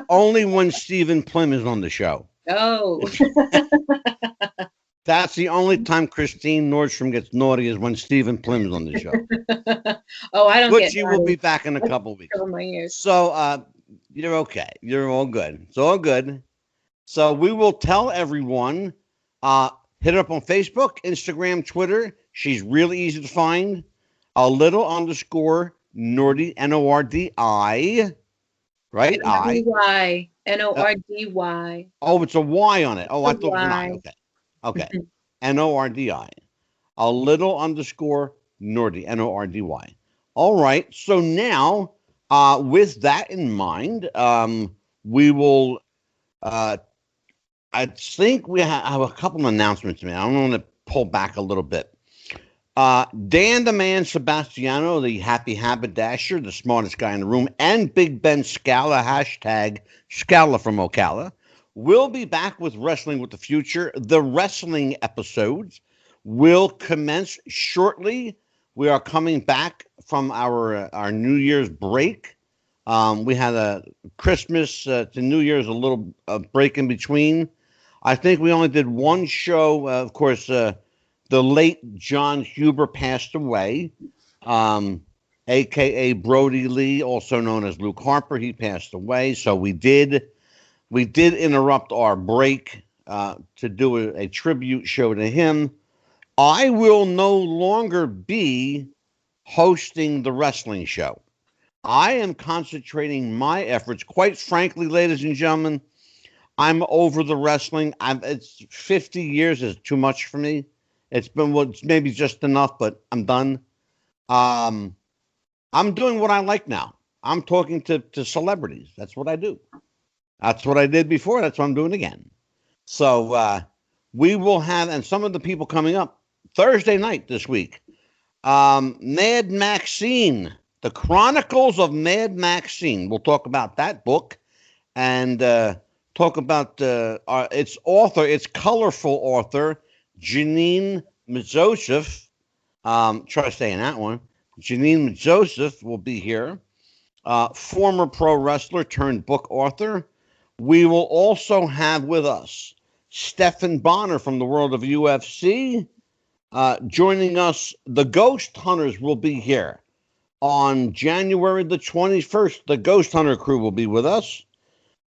Only when Stephen Plym is on the show. Oh. That's the only time Christine Nordstrom gets naughty is when Stephen Plym is on the show. Oh, I don't Which get he naughty. will be back in a couple of weeks. Cover my ears. So you're okay. You're all good. It's all good. So we will tell everyone, hit her up on Facebook, Instagram, Twitter. She's really easy to find. A little underscore Nordy, Nordi, right? Nordy, Nordy. Oh, it's a Y on it. Oh, I It's a thought it was an I. Y. Okay. Nordi. A little underscore Nordy, Nordy. All right. So now, with that in mind, we will. I think we have a couple of announcements. Man, I'm going to pull back a little bit. Dan the Man Sebastiano, the happy haberdasher, the smartest guy in the room, and Big Ben Scala, hashtag Scala from Ocala, will be back with Wrestling with the Future. The wrestling episodes will commence shortly. We are coming back from our New Year's break. We had a Christmas to New Year's, a little break in between. I think we only did one show. Of course, the late John Huber passed away, a.k.a. Brody Lee, also known as Luke Harper. He passed away. So we did interrupt our break to do a tribute show to him. I will no longer be hosting the wrestling show. I am concentrating my efforts. Quite frankly, ladies and gentlemen, I'm over the wrestling. It's 50 years is too much for me. It's maybe just enough, but I'm done. I'm doing what I like now. I'm talking to celebrities. That's what I do. That's what I did before. That's what I'm doing again. So we will have, and some of the people coming up Thursday night this week, Mad Maxine, The Chronicles of Mad Maxine. We'll talk about that book and talk about its author, its colorful author, Janine Joseph. Try saying that one. Janine Joseph will be here. Former pro wrestler turned book author. We will also have with us Stephan Bonner from the world of UFC. Joining us, the Ghost Hunters will be here on January the 21st. The Ghost Hunter crew will be with us.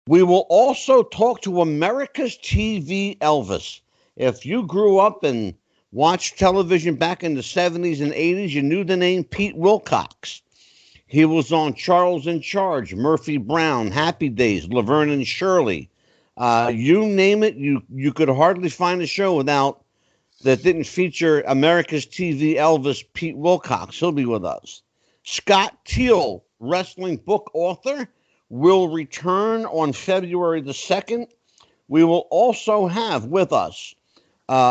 We will also talk to America's TV Elvis. If you grew up and watched television back in the 70s and 80s, you knew the name Pete Wilcox. He was on Charles in Charge, Murphy Brown, Happy Days, Laverne and Shirley. You name it, you could hardly find a show that didn't feature America's TV Elvis, Pete Wilcox. He'll be with us. Scott Teal, wrestling book author, will return on February the 2nd. We will also have with us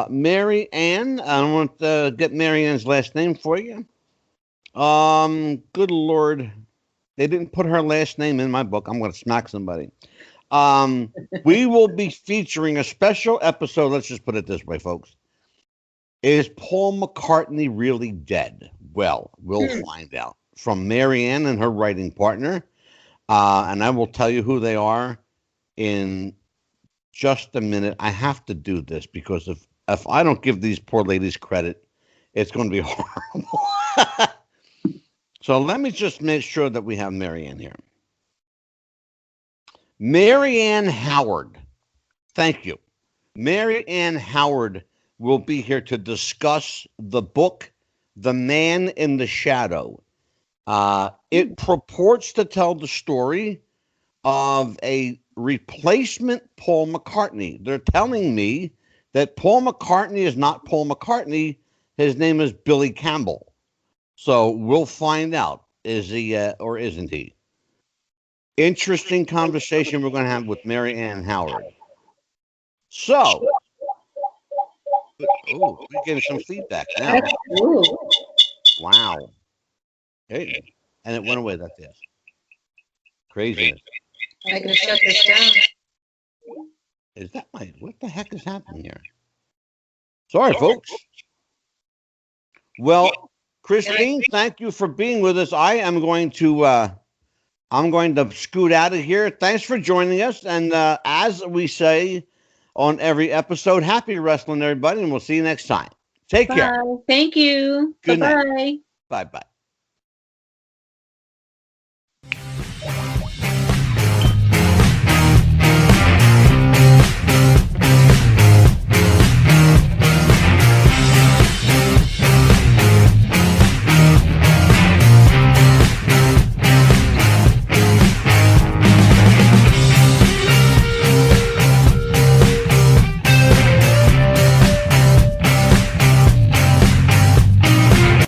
Mary Ann. I want to get Mary Ann's last name for you. Good Lord. They didn't put her last name in my book. I'm going to smack somebody. We will be featuring a special episode. Let's just put it this way, folks. Is Paul McCartney really dead? Well, we'll find out from Mary Ann and her writing partner. And I will tell you who they are in just a minute. I have to do this because if I don't give these poor ladies credit, it's going to be horrible. So let me just make sure that we have Mary Ann here. Mary Ann Howard. Thank you. Mary Ann Howard will be here to discuss the book, The Man in the Shadow. It purports to tell the story of a replacement Paul McCartney. They're telling me that Paul McCartney is not Paul McCartney. His name is Billy Campbell. So we'll find out. Is he or isn't he? Interesting conversation we're going to have with Mary Ann Howard. So, we're getting some feedback now. Wow. Hey, and it went away that fast. Craziness. I'm going to shut this down. Is that what the heck is happening here? Sorry, folks. Well, Christine, thank you for being with us. I'm going to scoot out of here. Thanks for joining us. And as we say on every episode, happy wrestling, everybody, and we'll see you next time. Take care. Thank you. Good night. Bye-bye. Bye-bye.